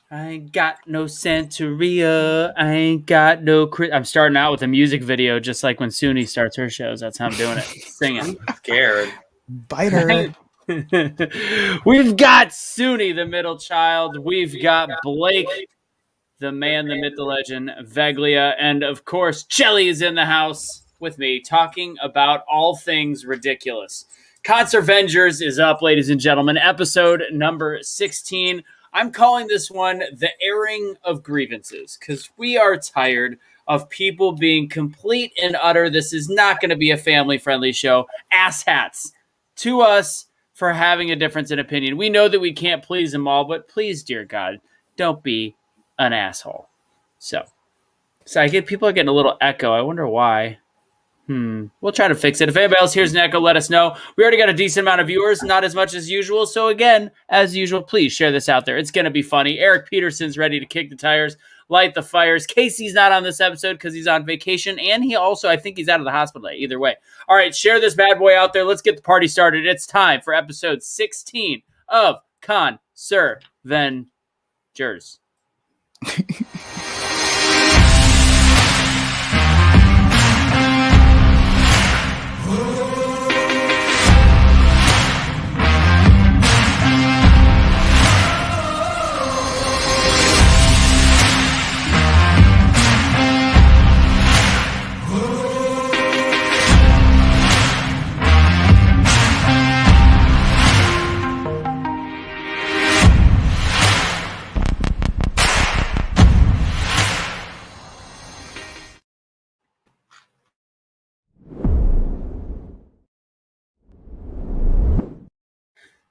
I ain't got no Santeria. I ain't got no. I'm starting out with a music video, just like when Soonie starts her shows. That's how I'm doing it. Singing. I'm scared. Bite her. We've got Soonie, the middle child. We've got Blake, the man, the myth, the legend, Veglia, and of course, Jelly is in the house with me, talking about all things ridiculous. ConserVengers is up, ladies and gentlemen. Episode number 16. I'm calling this one the airing of grievances because we are tired of people being complete and utter. This is not going to be a family friendly show. Asshats to us for having a difference in opinion. We know that we can't please them all, but please, dear God, don't be an asshole. So I get people are getting a little echo. I wonder why. We'll try to fix it. If anybody else hears an echo, let us know. We already got a decent amount of viewers, not as much as usual. So again, as usual, please share this out there. It's going to be funny. Eric Peterson's ready to kick the tires, light the fires. Casey's not on this episode because he's on vacation. And he also, I think he's out of the hospital. Either way. All right, share this bad boy out there. Let's get the party started. It's time for episode 16 of ConserVengers.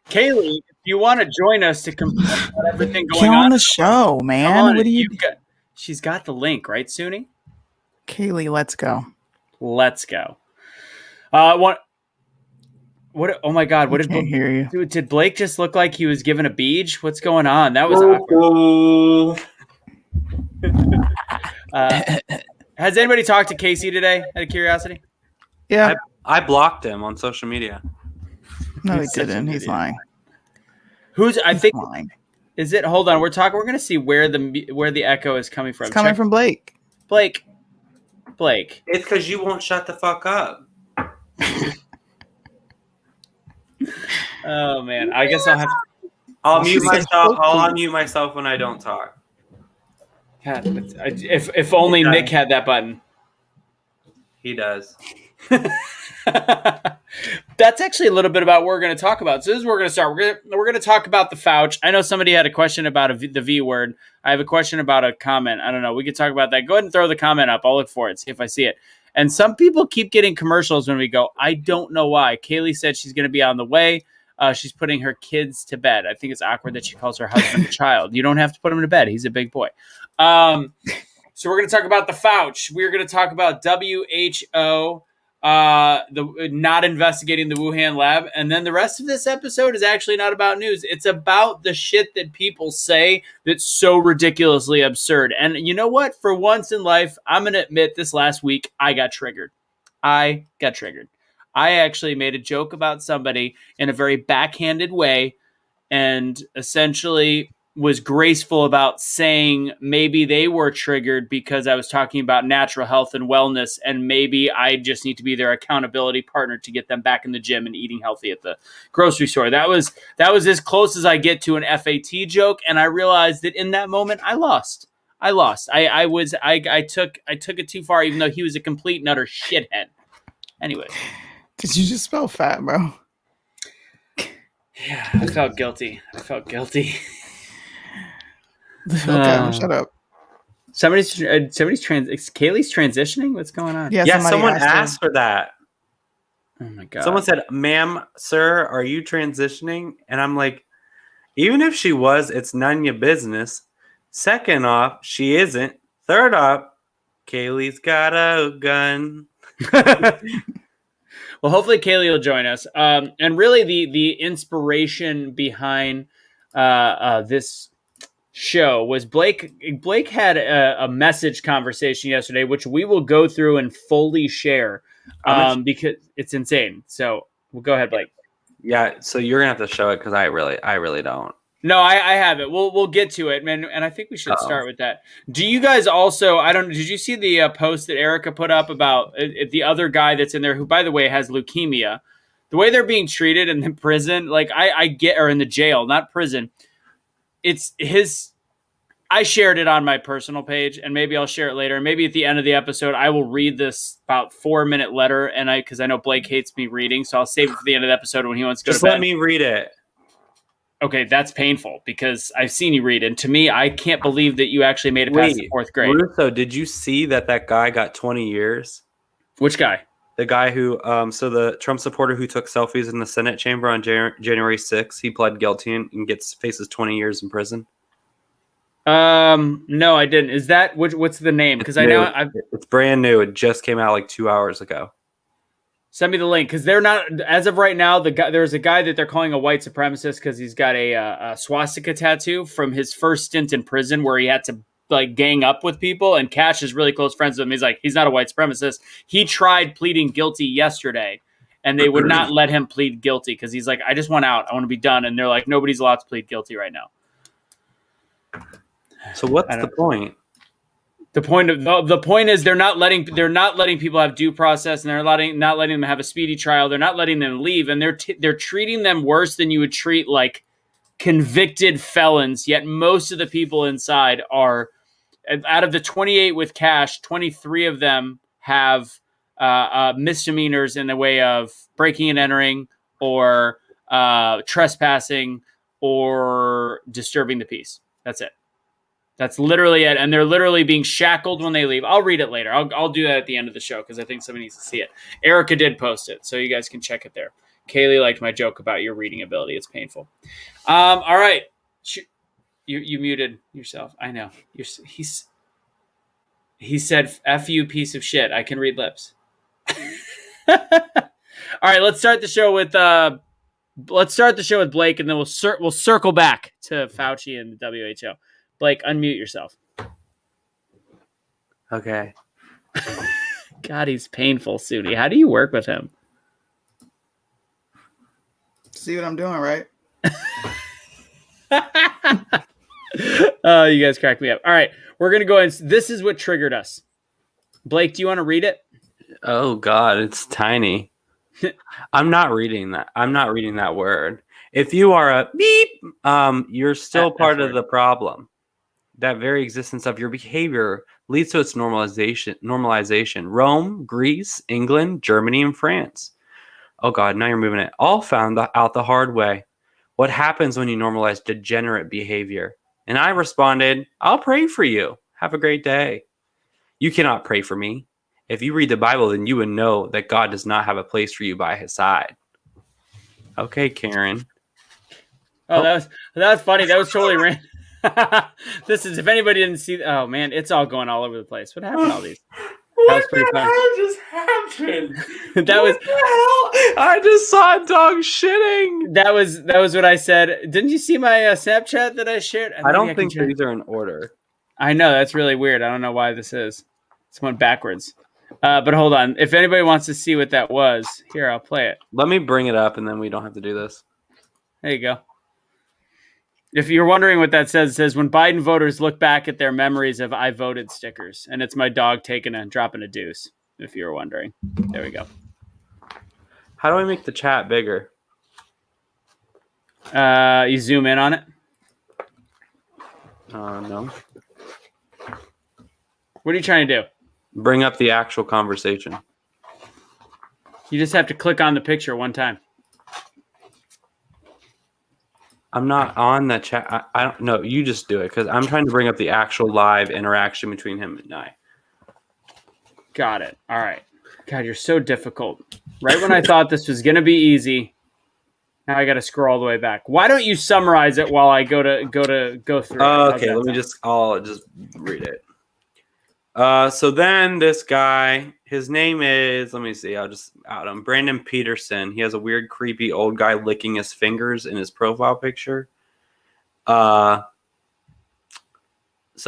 Kaylee, if you want to join us to complain about everything going Get on on the show, man. come on, What do you? she's got the link, right, Soonie? Kaylee, let's go. Let's go. What? Oh my God! What I can't hear you. did Blake just look like he was given a beach? What's going on? That was awkward. Has anybody talked to Casey today? Out of curiosity. Yeah. I blocked him on social media. No, he didn't. He's lying. I think lying. Is it? Hold on. We're going to see where the echo is coming from. It's coming from Blake. Blake. It's because you won't shut the fuck up. Oh man, I guess I'll have. I'll mute myself. I'll unmute myself when I don't talk. God, if only Nick had that button. He does. That's actually a little bit about what we're going to talk about. So this is where we're going to start. We're going to talk about the Fauci. I know somebody had a question about the V word. I have a question about a comment. I don't know. We could talk about that. Go ahead and throw the comment up. I'll look for it, see if I see it. And some people keep getting commercials when we go. I don't know why. Kaylee said she's going to be on the way. She's putting her kids to bed. I think it's awkward that she calls her husband a child. You don't have to put him to bed. He's a big boy. So we're going to talk about the Fauci. We're going to talk about WHO. The not investigating the Wuhan lab, and then the rest of this episode is actually not about news. It's about the shit that people say that's so ridiculously absurd. And you know what? For once in life, I'm gonna admit this last week I got triggered. I actually made a joke about somebody in a very backhanded way, and essentially was graceful about saying maybe they were triggered because I was talking about natural health and wellness, and maybe I just need to be their accountability partner to get them back in the gym and eating healthy at the grocery store. That was as close as I get to an FAT joke, and I realized that in that moment I lost. I took it too far, even though he was a complete and utter shithead. Anyway. Did you just spell fat, bro? Yeah, I felt guilty. Okay, shut up. Somebody's Kaylee's transitioning. What's going on? Yeah, someone asked for that. Oh my God! Someone said, "Ma'am, sir, are you transitioning?" And I'm like, even if she was, it's none of your business. Second off, she isn't. Third off, Kaylee's got a gun. Well, hopefully Kaylee will join us. And really, the inspiration behind this show was Blake had a message conversation yesterday, which we will go through and fully share because it's insane. So we'll go ahead, Blake. Yeah, so you're gonna have to show it because I really don't. No, I have it. We'll get to it, man, and I think we should start with that. Do you guys also? Did you see the post that Erica put up about the other guy that's in there, who, by the way, has leukemia? The way they're being treated in the prison, like I get, or in the jail, not prison. It's his. I shared it on my personal page, and maybe I'll share it later. Maybe at the end of the episode, I will read this about 4-minute letter, and because I know Blake hates me reading, so I'll save it for the end of the episode when he wants to go to bed. Just let me read it. Okay, that's painful because I've seen you read, and to me, I can't believe that you actually made it past the 4th grade. Russo, did you see that guy got 20 years? Which guy? The guy who, so the Trump supporter who took selfies in the Senate chamber on January 6th, he pled guilty and faces 20 years in prison. No, I didn't. Is that what's the name? Because I know it's brand new. It just came out like 2 hours ago. Send me the link, because they're not, as of right now, there's a guy that they're calling a white supremacist because he's got a swastika tattoo from his first stint in prison where he had to like gang up with people, and Cash is really close friends with him. He's like, he's not a white supremacist. He tried pleading guilty yesterday, and they would not let him plead guilty because he's like, I just want out. I want to be done. And they're like, nobody's allowed to plead guilty right now. So what's the point? The point is they're not letting people have due process, and they're not letting them have a speedy trial. They're not letting them leave, and they're treating them worse than you would treat like convicted felons. Yet most of the people inside are, out of the 28 with Cash, 23 of them have misdemeanors in the way of breaking and entering, or trespassing, or disturbing the peace. That's it. That's literally it, and they're literally being shackled when they leave. I'll read it later. I'll do that at the end of the show because I think somebody needs to see it. Erica did post it, so you guys can check it there. Kaylee liked my joke about your reading ability. It's painful. All right. You muted yourself. I know. He said, F you, piece of shit. I can read lips. All right, let's start the show with Blake, and then we'll circle back to Fauci and the WHO. Blake, unmute yourself. Okay. God, he's painful, Soonie. How do you work with him? See what I'm doing, right? Oh, you guys crack me up. All right, we're going to go in. This is what triggered us. Blake, do you want to read it? Oh, God, it's tiny. I'm not reading that. I'm not reading that word. If you are a beep, you're still part of the problem. That very existence of your behavior leads to its normalization. Rome, Greece, England, Germany, and France. Oh, God, now you're moving it. All found out the hard way. What happens when you normalize degenerate behavior? And I responded, I'll pray for you. Have a great day. You cannot pray for me. If you read the Bible, then you would know that God does not have a place for you by his side. Okay, Karen. Oh, that was funny. That was totally random. This is, if anybody didn't see, oh man, it's all going all over the place. What happened to all these? That was pretty fun. What just happened? What the hell? I just saw a dog shitting. That was what I said. Didn't you see my Snapchat that I shared? I don't think these are in order. I know, that's really weird. I don't know why this is. It's went backwards. But hold on. If anybody wants to see what that was, here, I'll play it. Let me bring it up, and then we don't have to do this. There you go. If you're wondering what that says, it says, when Biden voters look back at their memories of I voted stickers. And it's my dog dropping a deuce, if you were wondering. There we go. How do I make the chat bigger? You zoom in on it. No. What are you trying to do? Bring up the actual conversation. You just have to click on the picture one time. I'm not on the chat. I don't know. You just do it because I'm trying to bring up the actual live interaction between him and I. Got it. All right. God, you're so difficult. Right when I thought this was going to be easy, now I got to scroll all the way back. Why don't you summarize it while I go through? Okay, I'll just read it. So then this guy, his name is, let me see, I'll just out him, Brandon Peterson. He has a weird, creepy old guy licking his fingers in his profile picture. So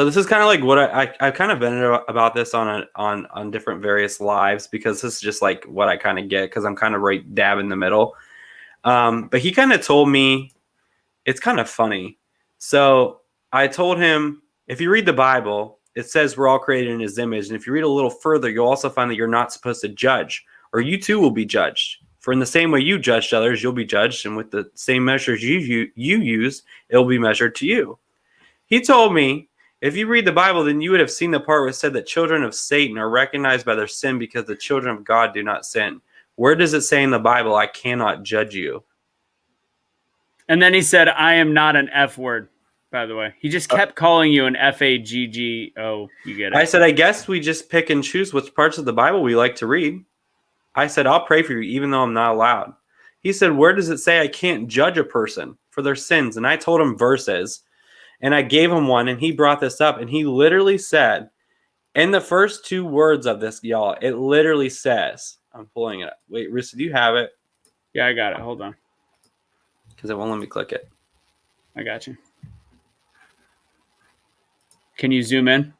this is kind of like what I've kind of been about this on different various lives, because this is just like what I kind of get, because I'm kind of right dab in the middle. But he kind of told me, it's kind of funny. So I told him, if you read the Bible, it says we're all created in his image. And if you read a little further, you'll also find that you're not supposed to judge, or you too will be judged. For in the same way you judged others, you'll be judged. And with the same measures you use, it'll be measured to you. He told me, if you read the Bible, then you would have seen the part where it said that children of Satan are recognized by their sin because the children of God do not sin. Where does it say in the Bible, I cannot judge you? And then he said, I am not an F word, by the way. He just kept calling you an Faggo. You get it? I said, I guess we just pick and choose which parts of the Bible we like to read. I said, I'll pray for you even though I'm not allowed. He said, where does it say I can't judge a person for their sins? And I told him verses, and I gave him one, and he brought this up, and he literally said, in the first two words of this, y'all, it literally says, I'm pulling it up. Wait, Rissa, do you have it? Yeah, I got it. Hold on. Because it won't let me click it. I got you. Can you zoom in?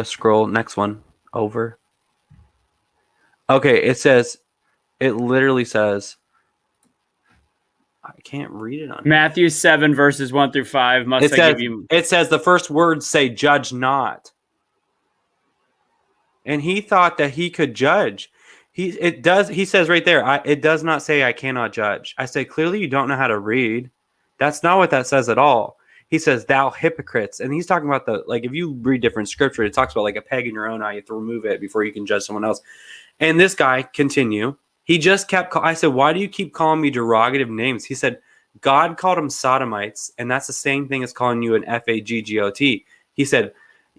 Scroll, next one, over. Okay, it literally says, I can't read it on Matthew 7, verses 1 through 5. It says the first words say, judge not. And he thought that he could judge. He says right there, it does not say I cannot judge. I say, clearly you don't know how to read. That's not what that says at all. He says, thou hypocrites. And he's talking about if you read different scripture, it talks about like a peg in your own eye. You have to remove it before you can judge someone else. And this guy, continue. He just kept, I said, why do you keep calling me derogative names? He said, God called them sodomites. And that's the same thing as calling you an Faggot. He said,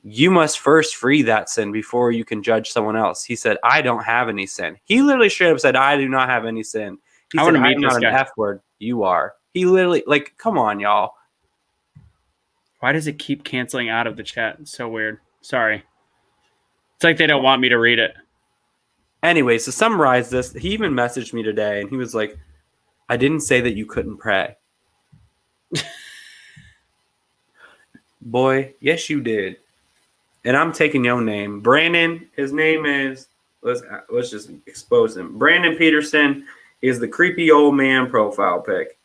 you must first free that sin before you can judge someone else. He said, I don't have any sin. He literally straight up said, I do not have any sin. He said, I'm not an F word. You are. He literally, come on, y'all. Why does it keep canceling out of the chat? It's so weird. Sorry. It's like they don't want me to read it. Anyways, to summarize this, he even messaged me today, and he was like, I didn't say that you couldn't pray. Boy, yes, you did. And I'm taking your name. Brandon, his name is, let's just expose him. Brandon Peterson is the creepy old man profile pic.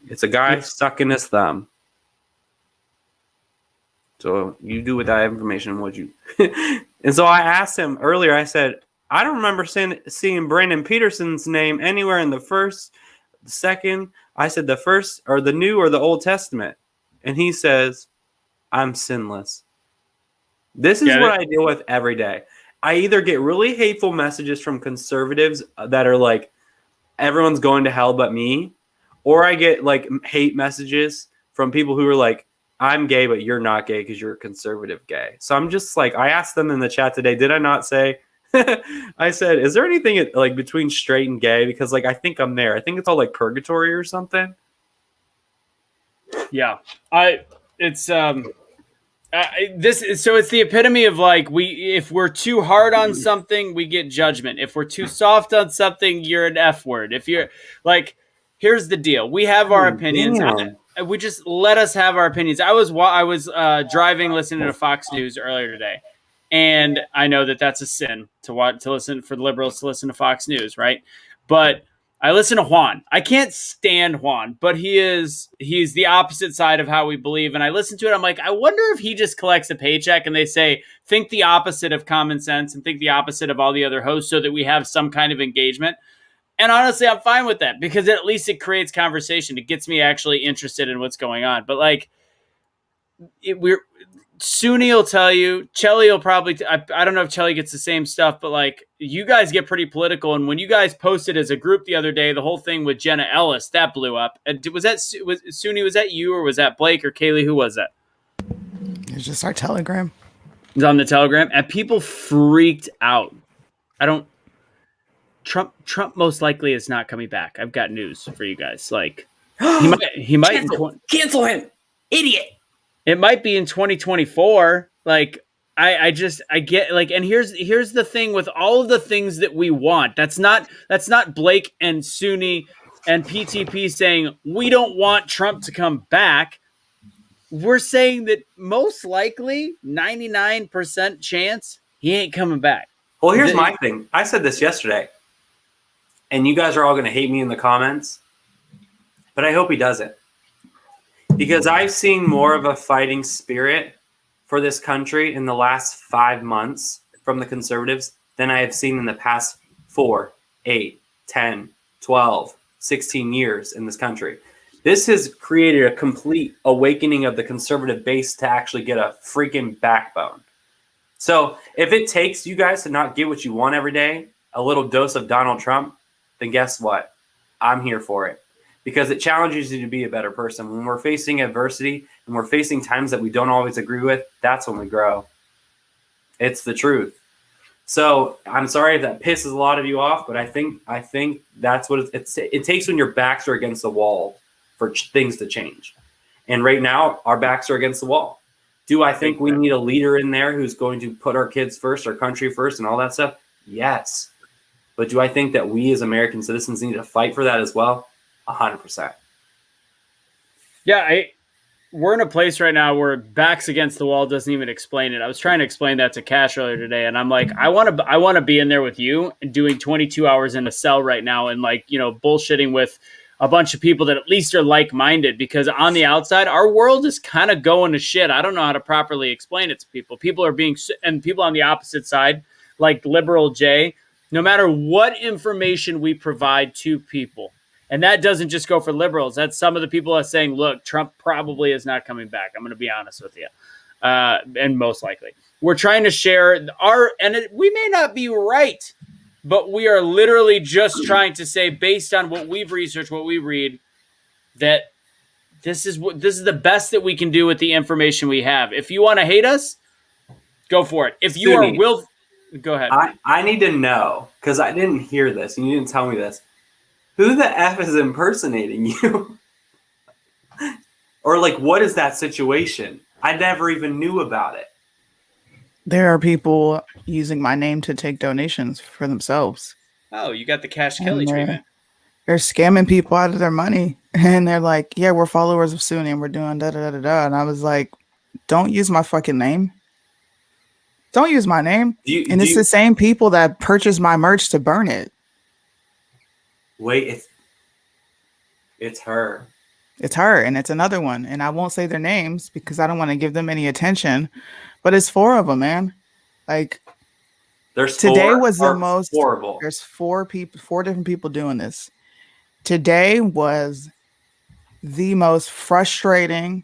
It's a guy sucking his thumb. So you do with that information what you... And so I asked him earlier, I said, I don't remember seeing Brandon Peterson's name anywhere in the first, the second. I said the first, or the New or the Old Testament. And he says, I'm sinless. This is what I deal with every day. I either get really hateful messages from conservatives that are like, everyone's going to hell but me. Or I get like hate messages from people who are like, I'm gay, but you're not gay because you're a conservative gay. So I'm just like, I asked them in the chat today, did I not say, I said, is there anything like between straight and gay? Because like, I think I'm there. I think it's all like purgatory or something. Yeah. It's the epitome of like, if we're too hard on something, we get judgment. If we're too soft on something, you're an F word. If you're like, here's the deal. We have our opinions. We just let us have our opinions. I was driving, listening to Fox News earlier today, and I know that that's a sin to listen for the liberals to listen to Fox News, right? But I listen to Juan. I can't stand Juan, but he's the opposite side of how we believe. And I listen to it. I'm like, I wonder if he just collects a paycheck and they say, think the opposite of common sense and think the opposite of all the other hosts so that we have some kind of engagement. And honestly, I'm fine with that because at least it creates conversation. It gets me actually interested in what's going on. But like, Soonie will tell you, Chelly will probably, I don't know if Chelly gets the same stuff, but like, you guys get pretty political. And when you guys posted as a group the other day, the whole thing with Jenna Ellis, that blew up. Was Soonie, was that you or was that Blake or Kaylee? Who was that? It's just our Telegram. It's on the Telegram. And people freaked out. Trump most likely is not coming back. I've got news for you guys. Like he might cancel him, idiot. It might be in 2024. Like I get like, and here's the thing with all of the things that we want. That's not Blake and Soonie and PTP saying we don't want Trump to come back. We're saying that most likely 99% chance he ain't coming back. Well, here's my thing. I said this yesterday. And you guys are all going to hate me in the comments, but I hope he doesn't. Because I've seen more of a fighting spirit for this country in the last 5 months from the conservatives than I have seen in the past 4, 8, 10, 12, 16 years in this country. This has created a complete awakening of the conservative base to actually get a freaking backbone. So if it takes you guys to not get what you want every day, a little dose of Donald Trump, then guess what? I'm here for it. Because it challenges you to be a better person. When we're facing adversity and we're facing times that we don't always agree with, that's when we grow. It's the truth. So I'm sorry if that pisses a lot of you off, but I think that's what it takes when your backs are against the wall for things to change. And right now, our backs are against the wall. Do I think we need a leader in there who's going to put our kids first, our country first, and all that stuff? Yes. But do I think that we as American citizens need to fight for that as well? 100%. Yeah, we're in a place right now where backs against the wall doesn't even explain it. I was trying to explain that to Cash earlier today, and I'm like, I want to be in there with you and doing 22 hours in a cell right now and bullshitting with a bunch of people that at least are like-minded, because on the outside, our world is kind of going to shit. I don't know how to properly explain it to people. People are and people on the opposite side, like Liberal Jay, no matter what information we provide to people, and that doesn't just go for liberals. That's some of the people are saying, look, Trump probably is not coming back. I'm going to be honest with you. And most likely. We're trying to share we may not be right, but we are literally just trying to say, based on what we've researched, what we read, that this is the best that we can do with the information we have. If you want to hate us, go for it. If you Soonie, go ahead. I need to know, because I didn't hear this and you didn't tell me this. Who the F is impersonating you? Or what is that situation? I never even knew about it. There are people using my name to take donations for themselves. Oh, you got the Cash Kelly treatment. They're scamming people out of their money. And they're like, yeah, we're followers of Soonie and we're doing da-da-da-da-da. And I was like, don't use my fucking name. Don't use my name. It's the same people that purchase my merch to burn it. Wait, it's her. It's her, and it's another one. And I won't say their names because I don't want to give them any attention. But it's 4 of them, man. Today was the most horrible. There's 4 different people doing this. Today was the most frustrating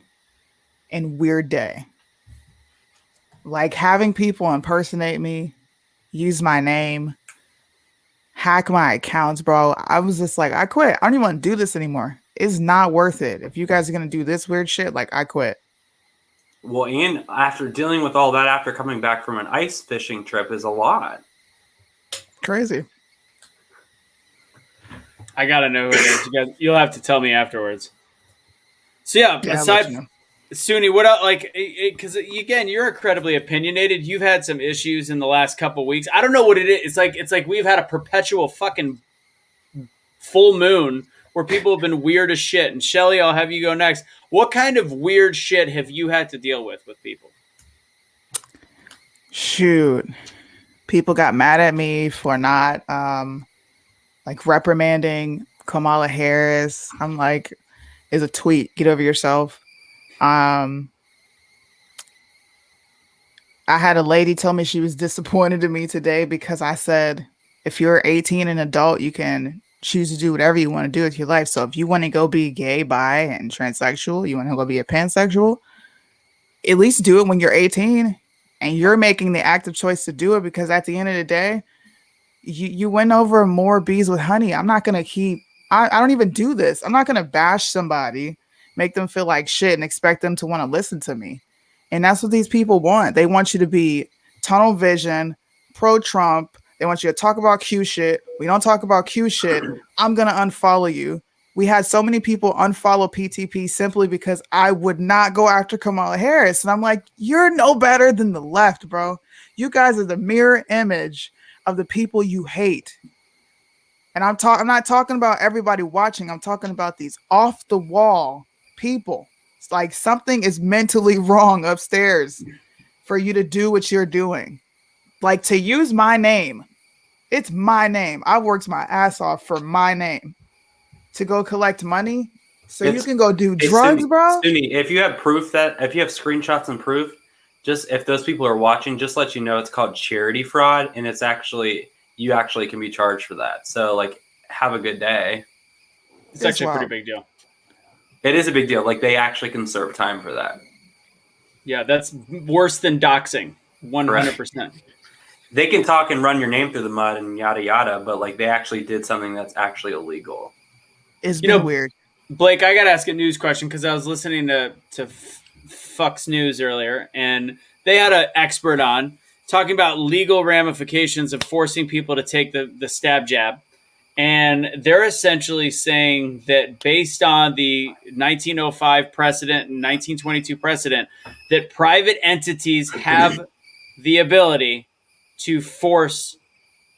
and weird day. Having people impersonate me, use my name, hack my accounts, bro. I was just like, I quit. I don't even want to do this anymore. It's not worth it. If you guys are going to do this weird shit, I quit. Well, and after dealing with all that, after coming back from an ice fishing trip, is a lot. Crazy. I got to know who it is. You'll have to tell me afterwards. So, aside Soonie, what else? Because again, you're incredibly opinionated. You've had some issues in the last couple weeks. I don't know what it is. It's like we've had a perpetual fucking full moon where people have been weird as shit. And Shelly, I'll have you go next. What kind of weird shit have you had to deal with people? Shoot. People got mad at me for not reprimanding Kamala Harris. I'm like, it's a tweet. Get over yourself. I had a lady tell me she was disappointed in me today because I said, if you're 18 and adult, you can choose to do whatever you want to do with your life. So if you want to go be gay, bi, and transsexual, you want to go be a pansexual, at least do it when you're 18 and you're making the active choice to do it, because at the end of the day, you win over more bees with honey. I'm not going to I don't even do this. I'm not going to bash somebody, make them feel like shit and expect them to want to listen to me. And that's what these people want. They want you to be tunnel vision, pro-Trump. They want you to talk about Q shit. We don't talk about Q shit. I'm going to unfollow you. We had so many people unfollow PTP simply because I would not go after Kamala Harris. And I'm like, you're no better than the left, bro. You guys are the mirror image of the people you hate. And I'm not talking about everybody watching. I'm talking about these off the wall people. It's like something is mentally wrong upstairs for you to do what you're doing. To use my name It's my name. I worked my ass off for my name to go collect money so you can go do drugs, bro. Soonie, if you have screenshots and proof, just if those people are watching, just let you know it's called charity fraud, and it's actually you actually can be charged for that. So like, have a good day. It's actually a pretty big deal. It is a big deal. Like they actually can serve time for that. Yeah, that's worse than doxing. 100%. They can talk and run your name through the mud and yada yada, but like they actually did something that's actually illegal. It's been weird. Blake, I got to ask a news question because I was listening to Fox News earlier, and they had an expert on talking about legal ramifications of forcing people to take the stab jab. And they're essentially saying that based on the 1905 precedent and 1922 precedent, that private entities have the ability to force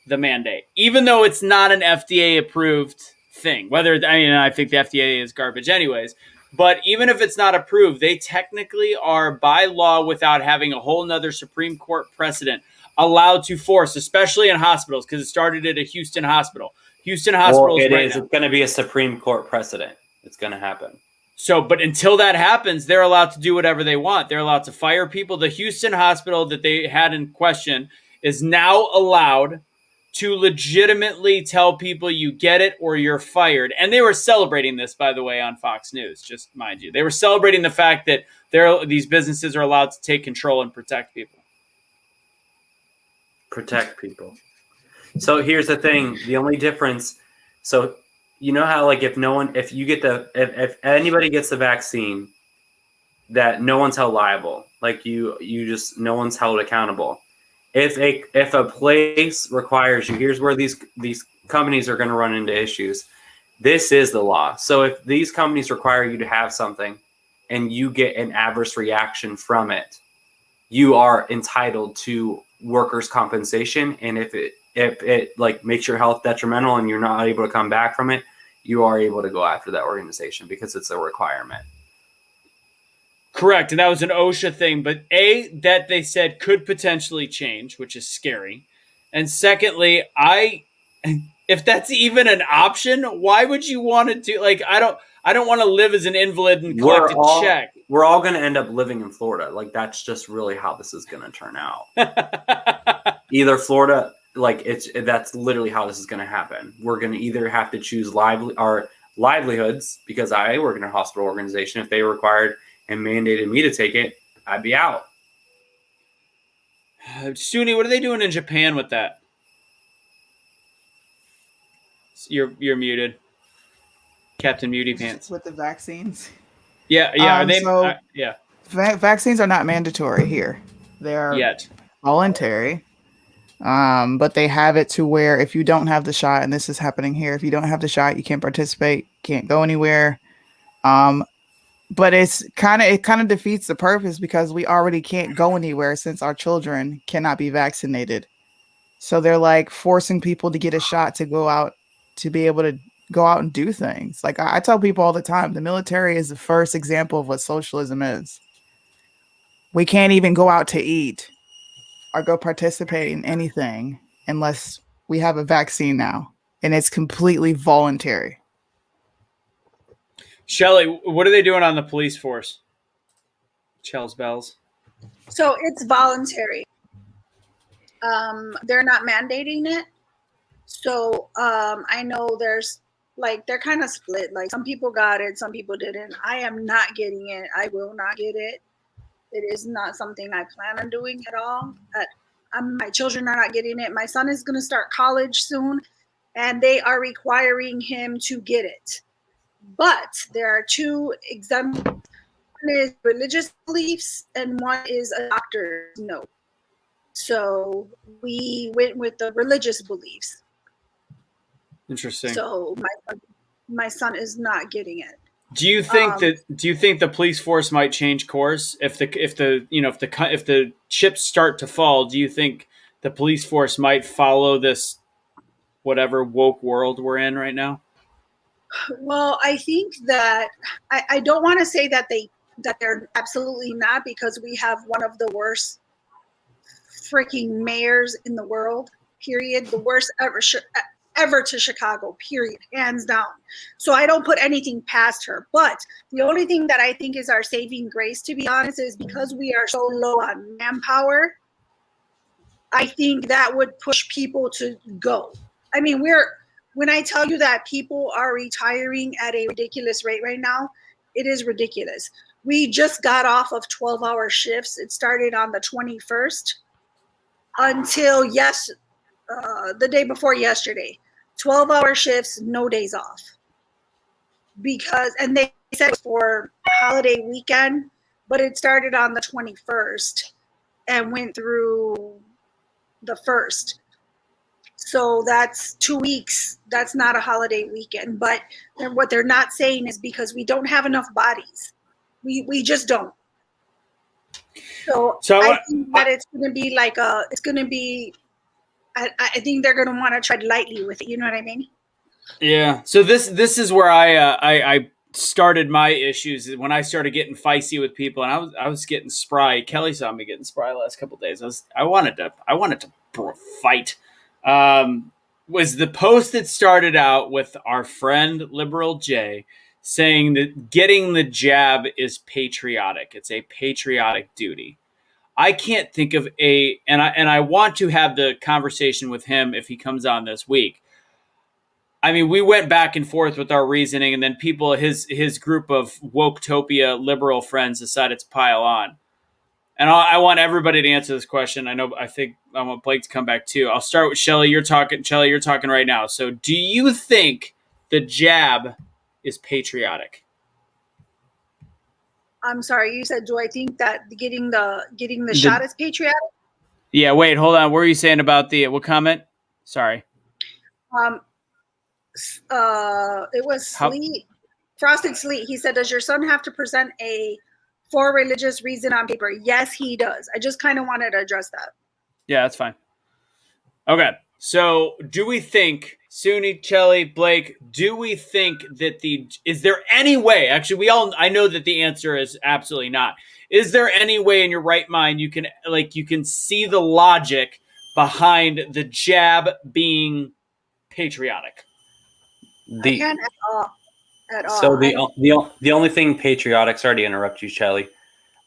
the mandate, even though it's not an FDA approved thing. I think the FDA is garbage anyways, but even if it's not approved, they technically are by law, without having a whole nother Supreme Court precedent, allowed to force, especially in hospitals, because it started at a Houston hospital. Houston hospitals. Well, it's going to be a Supreme Court precedent. It's going to happen. So, but until that happens, they're allowed to do whatever they want. They're allowed to fire people. The Houston hospital that they had in question is now allowed to legitimately tell people you get it or you're fired. And they were celebrating this, by the way, on Fox News, just mind you. They were celebrating the fact that these businesses are allowed to take control and protect people. Protect people. So here's the thing. The only difference, so you know how like if anybody gets the vaccine, that no one's held liable. Like no one's held accountable. If a place requires you, here's where these companies are going to run into issues. This is the law. So if these companies require you to have something and you get an adverse reaction from it, you are entitled to workers' compensation. And if it like makes your health detrimental and you're not able to come back from it, you are able to go after that organization because it's a requirement. Correct. And that was an OSHA thing. But that they said could potentially change, which is scary. And secondly, if that's even an option, why would you want to do, like, I don't want to live as an invalid and collect a check. We're all going to end up living in Florida. Like, that's just really how this is going to turn out. Either Florida, that's literally how this is going to happen. We're going to either have to choose our livelihoods, because I work in a hospital organization. If they required and mandated me to take it, I'd be out. Soonie, what are they doing in Japan with that? You're muted, Captain Muty Pants. With the vaccines. Yeah. Vaccines are not mandatory here. They are voluntary. But they have it to where if you don't have the shot, and this is happening here, if you don't have the shot, you can't participate, can't go anywhere. But it kind of defeats the purpose, because we already can't go anywhere since our children cannot be vaccinated. So they're like forcing people to get a shot to go out, to be able to go out and do things. Like I tell people all the time, the military is the first example of what socialism is. We can't even go out to eat or go participate in anything unless we have a vaccine now, and it's completely voluntary. Shelly, what are they doing on the police force? Chel's bells. So it's voluntary. They're not mandating it. So I know there's they're kind of split. Like some people got it, some people didn't. I am not getting it. I will not get it. It is not something I plan on doing at all. My children are not getting it. My son is going to start college soon, and they are requiring him to get it. But there are two exemptions. One is religious beliefs, and one is a doctor's note. So we went with the religious beliefs. Interesting. So my son is not getting it. Do you think the police force might change course if the chips start to fall? Do you think the police force might follow this whatever woke world we're in right now? Well, I think that I don't want to say that they're absolutely not, because we have one of the worst freaking mayors in the world. period. The worst ever to Chicago, period, hands down. So I don't put anything past her. But the only thing that I think is our saving grace, to be honest, is because we are so low on manpower, I think that would push people to go. I mean, when I tell you that people are retiring at a ridiculous rate right now, it is ridiculous. We just got off of 12-hour shifts. It started on the 21st until the day before yesterday. 12-hour shifts, no days off. And they said it was for holiday weekend, but it started on the 21st and went through the 1st. So that's 2 weeks. That's not a holiday weekend. But what they're not saying is because we don't have enough bodies. We just don't. So I think that it's going to be I think they're going to want to tread lightly with it. You know what I mean? Yeah. So this is where I started my issues when I started getting feisty with people, and I was getting spry. Kelly saw me getting spry the last couple of days. I wanted to fight. Was the post that started out with our friend Liberal Jay saying that getting the jab is patriotic. It's a patriotic duty. I can't think of and I want to have the conversation with him if he comes on this week. I mean, we went back and forth with our reasoning, and then his group of Woketopia liberal friends decided to pile on. And I want everybody to answer this question. I think I want Blake to come back too. I'll start with Shelly. You're talking right now. So do you think the jab is patriotic? I'm sorry, you said, do I think that getting the shot is patriotic? Yeah, wait, hold on. What were you saying about what comment? Sorry. It was Sleet, Frosted Sleet. He said, does your son have to present for religious reason on paper? Yes, he does. I just kind of wanted to address that. Yeah, that's fine. Okay. So do we think, Soonie, Chelly, Blake, do we think that is there any way, actually I know that the answer is absolutely not. Is there any way in your right mind you can see the logic behind the jab being patriotic? I can't at all. So the only thing patriotic, sorry to interrupt you, Shelly.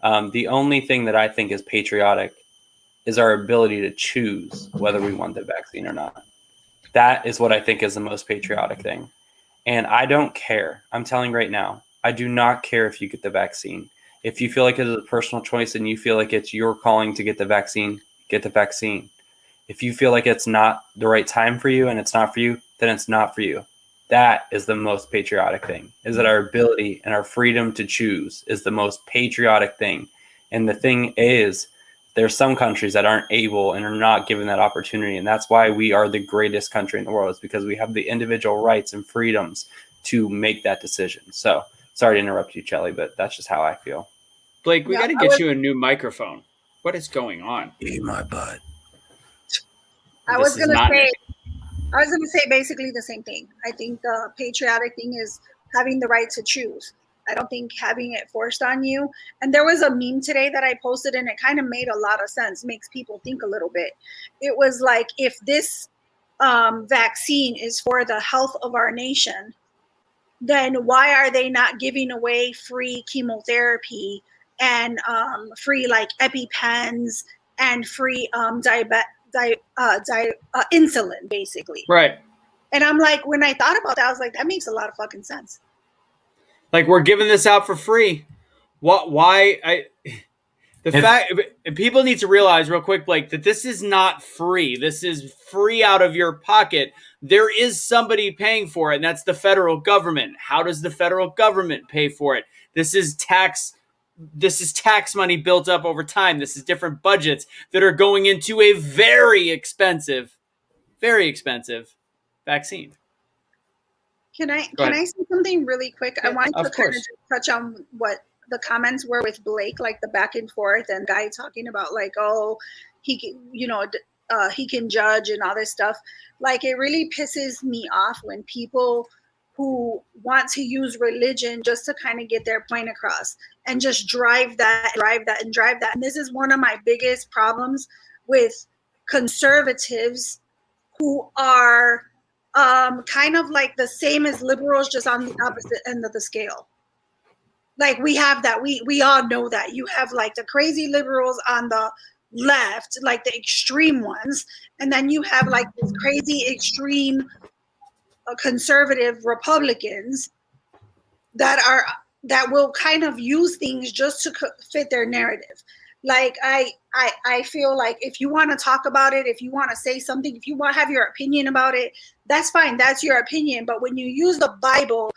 The only thing that I think is patriotic is our ability to choose whether we want the vaccine or not. That is what I think is the most patriotic thing. And I don't care. I'm telling you right now, I do not care if you get the vaccine. If you feel like it is a personal choice and you feel like it's your calling to get the vaccine, get the vaccine. If you feel like it's not the right time for you and it's not for you, then it's not for you. That is the most patriotic thing, is that our ability and our freedom to choose is the most patriotic thing. And the thing is, there's some countries that aren't able and are not given that opportunity. And that's why we are the greatest country in the world, is because we have the individual rights and freedoms to make that decision. So sorry to interrupt you, Chelly, but that's just how I feel. Blake, we got to get you a new microphone. What is going on? Eat my butt. I was going to say basically the same thing. I think the patriotic thing is having the right to choose. I don't think having it forced on you. And there was a meme today that I posted, and it kind of made a lot of sense, makes people think a little bit. It was like, if this vaccine is for the health of our nation, then why are they not giving away free chemotherapy and free like EpiPens and free insulin, basically? Right. And I'm like, when I thought about that, I was like, that makes a lot of fucking sense. Like, we're giving this out for free. People need to realize real quick, Blake, that this is not free. This is free out of your pocket. There is somebody paying for it, and that's the federal government. How does the federal government pay for it? This is tax money built up over time. This is different budgets that are going into a very expensive vaccine. Can I say something really quick? Yeah, I wanted to kind of just touch on what the comments were with Blake, like the back and forth, and guy talking about like, oh, he can judge and all this stuff. Like, it really pisses me off when people who want to use religion just to kind of get their point across and just drive that. And this is one of my biggest problems with conservatives who are kind of like the same as liberals, just on the opposite end of the scale. Like we have that. We all know that. You have like the crazy liberals on the left, like the extreme ones, and then you have like this crazy extreme conservative Republicans that will kind of use things just to fit their narrative. Like I feel like if you want to talk about it, if you want to say something, if you want to have your opinion about it, that's fine. That's your opinion. But when you use the Bible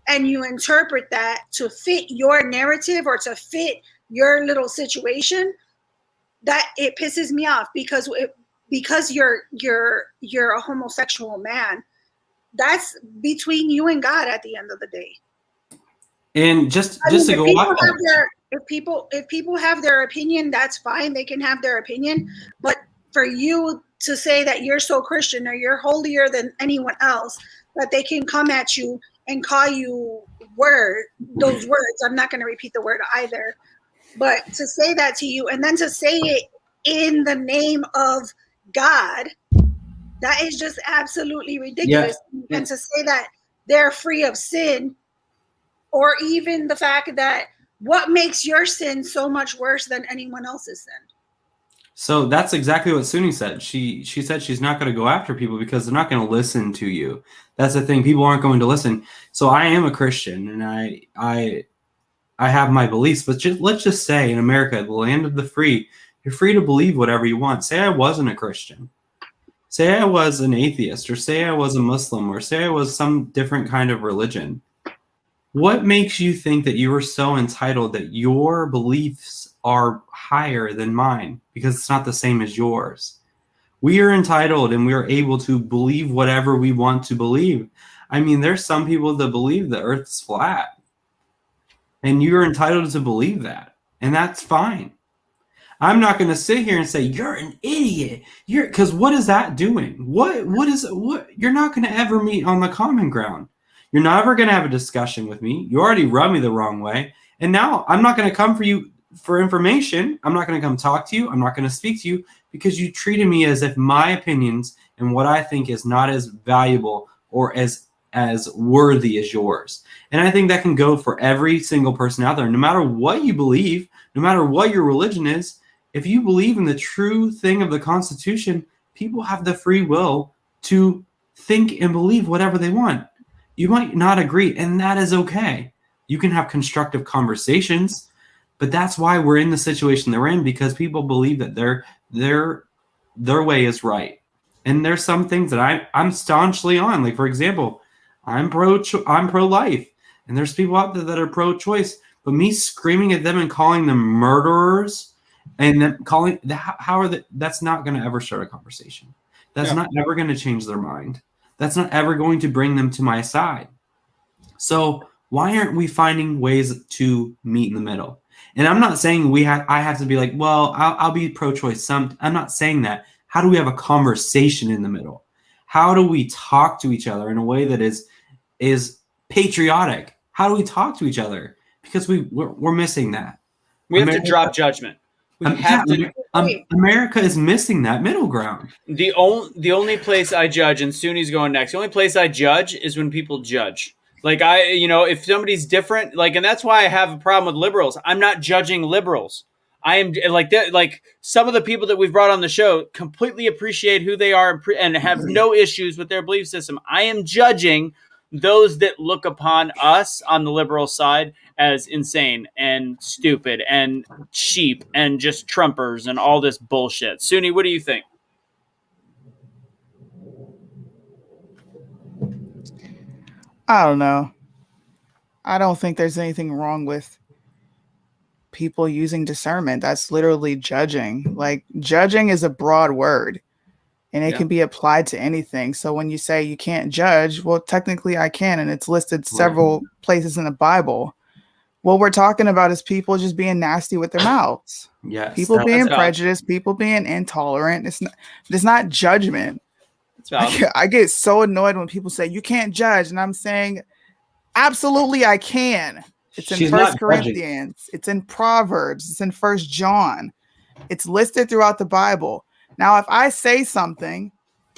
and you interpret that to fit your narrative or to fit your little situation, that it pisses me off because you're a homosexual man. That's between you and God at the end of the day. And just to go off if people have their opinion, that's fine. They can have their opinion. But for you to say that you're so Christian or you're holier than anyone else, that they can come at you and call you those words. I'm not going to repeat the word either. But to say that to you and then to say it in the name of God, that is just absolutely ridiculous. Yeah. And to say that they're free of sin, or even the fact that what makes your sin so much worse than anyone else's sin? So that's exactly what Soonie said. She said she's not going to go after people because they're not going to listen to you. That's the thing. People aren't going to listen. So I am a Christian, and I have my beliefs. But let's just say in America, the land of the free, you're free to believe whatever you want. Say I wasn't a Christian. Say I was an atheist, or say I was a Muslim, or say I was some different kind of religion. What makes you think that you are so entitled that your beliefs are higher than mine? Because it's not the same as yours. We are entitled and we are able to believe whatever we want to believe. I mean, there's some people that believe the earth's flat. And you're entitled to believe that. And that's fine. I'm not going to sit here and say, you're an idiot. Because what is that doing? What you're not going to ever meet on the common ground. You're never going to have a discussion with me. You already rubbed me the wrong way. And now I'm not going to come for you for information. I'm not going to come talk to you. I'm not going to speak to you because you treated me as if my opinions and what I think is not as valuable or as worthy as yours. And I think that can go for every single person out there. No matter what you believe, no matter what your religion is, if you believe in the true thing of the Constitution, people have the free will to think and believe whatever they want. You might not agree, and that is okay. You can have constructive conversations, but that's why we're in the situation they're in, because people believe that their way is right. And there's some things that I'm staunchly on. Like, for example, I'm pro-life, and there's people out there that are pro-choice. But me screaming at them and calling them murderers, and then that's not going to ever start a conversation. That's not ever going to change their mind. That's not ever going to bring them to my side. So why aren't we finding ways to meet in the middle? And I'm not saying I have to be like, well, I'll be pro-choice. I'm not saying that. How do we have a conversation in the middle? How do we talk to each other in a way that is patriotic? How do we talk to each other? Because we're missing that. We have to drop judgment. America is missing that middle ground. The only place I judge, and Soonie's going next, the only place I judge is when people judge. Like, if somebody's different, like, and that's why I have a problem with liberals. I'm not judging liberals. I am like some of the people that we've brought on the show completely appreciate who they are and have no issues with their belief system. I am judging those that look upon us on the liberal side as insane and stupid and cheap and just Trumpers and all this bullshit. Soonie, what do you think? I don't know. I don't think there's anything wrong with people using discernment. That's literally judging. Like, judging is a broad word, and it can be applied to anything. So when you say you can't judge, well, technically I can, and it's listed several places in the Bible. What we're talking about is people just being nasty with their mouths. Yes, people being prejudiced, people being intolerant. It's not judgment. I get so annoyed when people say you can't judge, and I'm saying, absolutely I can. It's in 1 Corinthians. It's in Proverbs. It's in 1 John. It's listed throughout the Bible. Now, if I say something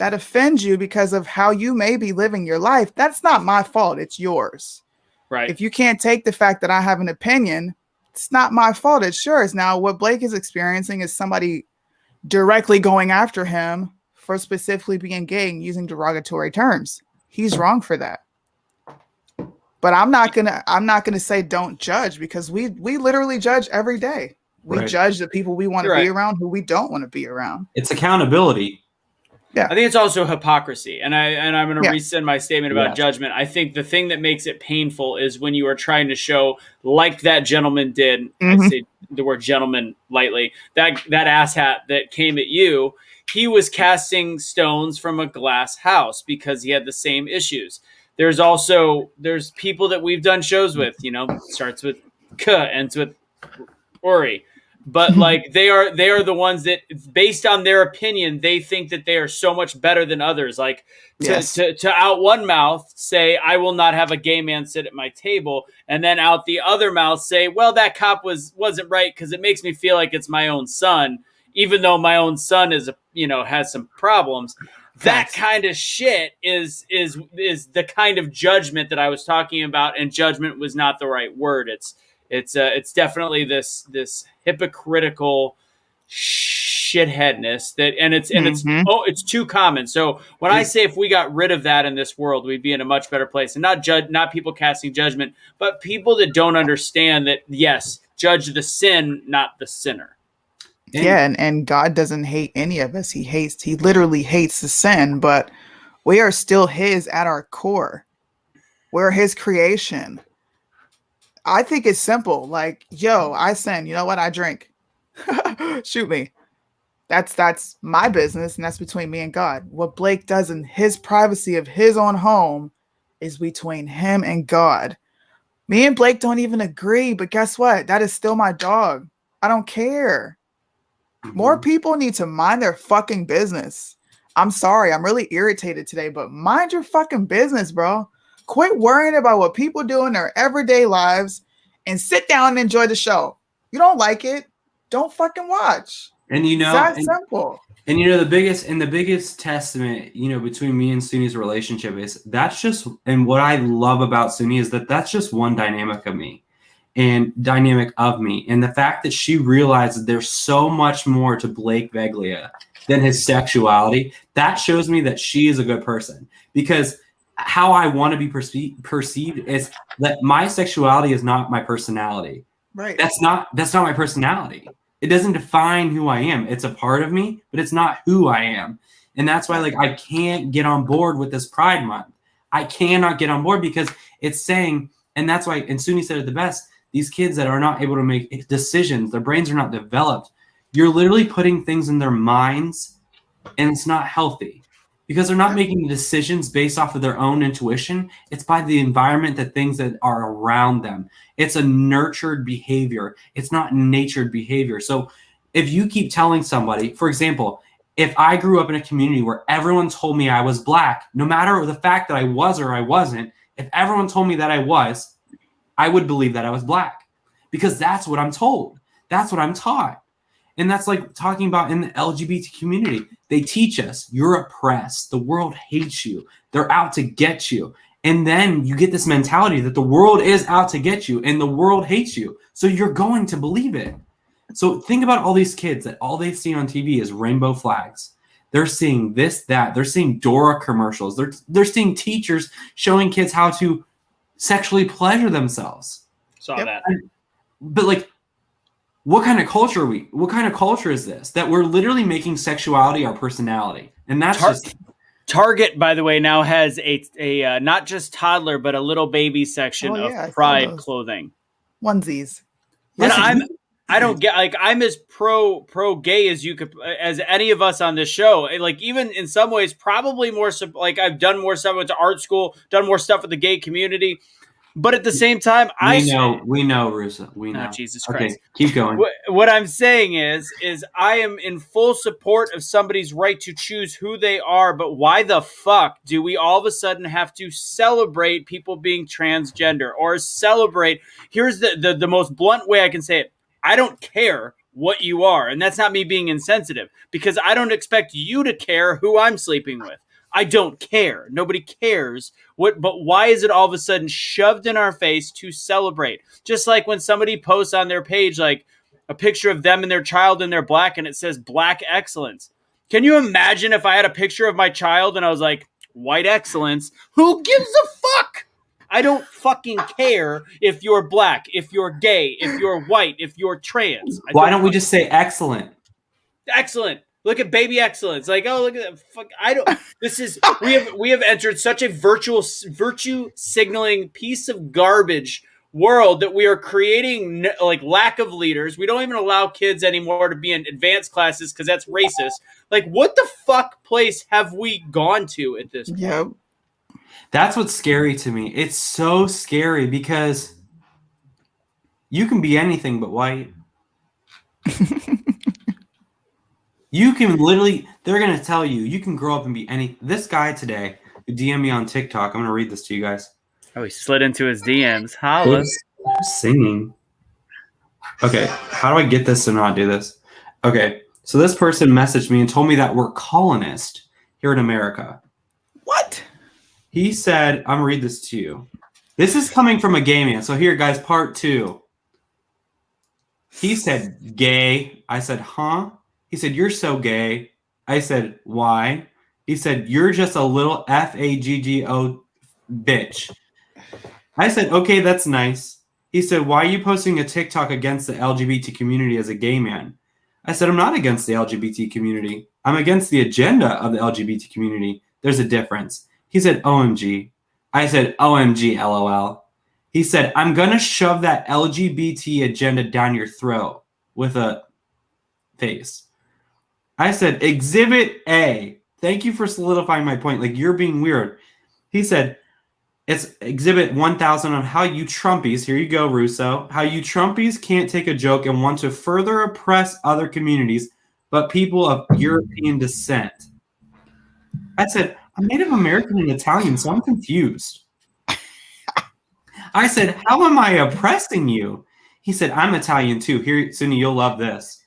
that offends you because of how you may be living your life, that's not my fault. It's yours. Right. If you can't take the fact that I have an opinion, it's not my fault. It's yours. Now, what Blake is experiencing is somebody directly going after him for specifically being gay and using derogatory terms. He's wrong for that. But I'm not gonna say don't judge, because we literally judge every day. We judge the people we want to be around, who we don't want to be around. It's accountability. Yeah. I think it's also hypocrisy. And I'm going to rescind my statement about judgment. I think the thing that makes it painful is when you are trying to show, like that gentleman did, I say the word gentleman lightly, that asshat that came at you, he was casting stones from a glass house because he had the same issues. There's people that we've done shows with, starts with K, ends with Ori. But like they are the ones that, based on their opinion, they think that they are so much better than others. Like to out one mouth say, I will not have a gay man sit at my table, and then out the other mouth say, well, that cop wasn't right because it makes me feel like it's my own son, even though my own son is has some problems. That kind of shit is the kind of judgment that I was talking about, and judgment was not the right word. It's definitely this hypocritical shitheadness it's too common. So when I say if we got rid of that in this world, we'd be in a much better place, and not people casting judgment, but people that don't understand that, yes, judge the sin, not the sinner. And God doesn't hate any of us. He literally hates the sin, but we are still his at our core. We're his creation. I think it's simple. Like, yo, I sin. You know what? I drink. Shoot me. That's my business, and that's between me and God. What Blake does in his privacy of his own home is between him and God. Me and Blake don't even agree, but guess what? That is still my dog. I don't care. More people need to mind their fucking business. I'm sorry, I'm really irritated today, but mind your fucking business, bro. Quit worrying about what people do in their everyday lives and sit down and enjoy the show. You don't like it, don't fucking watch. And it's that simple. And the biggest testament, between me and Soonie's relationship is that's just, and what I love about Soonie is that's just one dynamic of me. And the fact that she realized there's so much more to Blake Veglia than his sexuality, that shows me that she is a good person. Because how I want to be perceived is that my sexuality is not my personality. Right. That's not my personality. It doesn't define who I am. It's a part of me, but it's not who I am. And that's why, I can't get on board with this Pride Month. I cannot get on board because it's saying, and that's why, and Soonie said it the best, these kids that are not able to make decisions, their brains are not developed. You're literally putting things in their minds, and it's not healthy because they're not making decisions based off of their own intuition. It's by the environment, the things that are around them. It's a nurtured behavior. It's not natured behavior. So if you keep telling somebody, for example, if I grew up in a community where everyone told me I was Black, no matter the fact that I was or I wasn't, if everyone told me that I was, I would believe that I was Black because that's what I'm told. That's what I'm taught. And that's like talking about in the LGBT community. They teach us you're oppressed. The world hates you. They're out to get you. And then you get this mentality that the world is out to get you and the world hates you. So you're going to believe it. So think about all these kids that all they see on TV is rainbow flags. They're seeing this, that. They're seeing Dora commercials. They're seeing teachers showing kids how to sexually pleasure themselves. Saw that. But what kind of culture are we? What kind of culture is this? That we're literally making sexuality our personality. And that's Target, by the way, now has a not just toddler, but a little baby section of Pride clothing. Onesies. And I don't get, I'm as pro gay as you could, as any of us on this show. Even in some ways, probably more, I've done more stuff, went to art school, done more stuff with the gay community. But at the same time, we know, Russo. We know. Oh, Jesus Christ. Okay, keep going. What I'm saying is I am in full support of somebody's right to choose who they are, but why the fuck do we all of a sudden have to celebrate people being transgender or celebrate? Here's the most blunt way I can say it. I don't care what you are. And that's not me being insensitive, because I don't expect you to care who I'm sleeping with. I don't care. Nobody cares. But why is it all of a sudden shoved in our face to celebrate? Just like when somebody posts on their page like a picture of them and their child and they're black and it says black excellence. Can you imagine if I had a picture of my child and I was like, white excellence? Who gives a fuck? I don't fucking care if you're black, if you're gay, if you're white, if you're trans. Why don't we just say excellent? Excellent. Look at baby excellence. Like, oh, look at that. Fuck, I don't. This is we have entered such a virtue signaling piece of garbage world that we are creating like lack of leaders. We don't even allow kids anymore to be in advanced classes because that's racist. Like, what the fuck place have we gone to at this point? Yep. That's what's scary to me. It's so scary because you can be anything but white. You can literally, they're going to tell you, you can grow up and be any. This guy today who DM'd me on TikTok, I'm going to read this to you guys. Oh, he slid into his DMs. Holla. Singing. Okay, how do I get this to not do this? Okay, so this person messaged me and told me that we're colonists here in America. What? He said, I'm going to read this to you. This is coming from a gay man. So here, guys, part 2. He said, gay. I said, huh? He said, you're so gay. I said, why? He said, you're just a little F-A-G-G-O bitch. I said, okay, that's nice. He said, why are you posting a TikTok against the LGBT community as a gay man? I said, I'm not against the LGBT community. I'm against the agenda of the LGBT community. There's a difference. He said, OMG. I said, OMG, LOL. He said, I'm going to shove that LGBT agenda down your throat with a face. I said, Exhibit A. Thank you for solidifying my point. Like, you're being weird. He said, it's Exhibit 1000 on how you Trumpies, here you go, Russo, how you Trumpies can't take a joke and want to further oppress other communities, but people of European descent. I said, I'm Native American and Italian, so I'm confused. I said, how am I oppressing you? He said, I'm Italian too. Here, Soonie, you'll love this.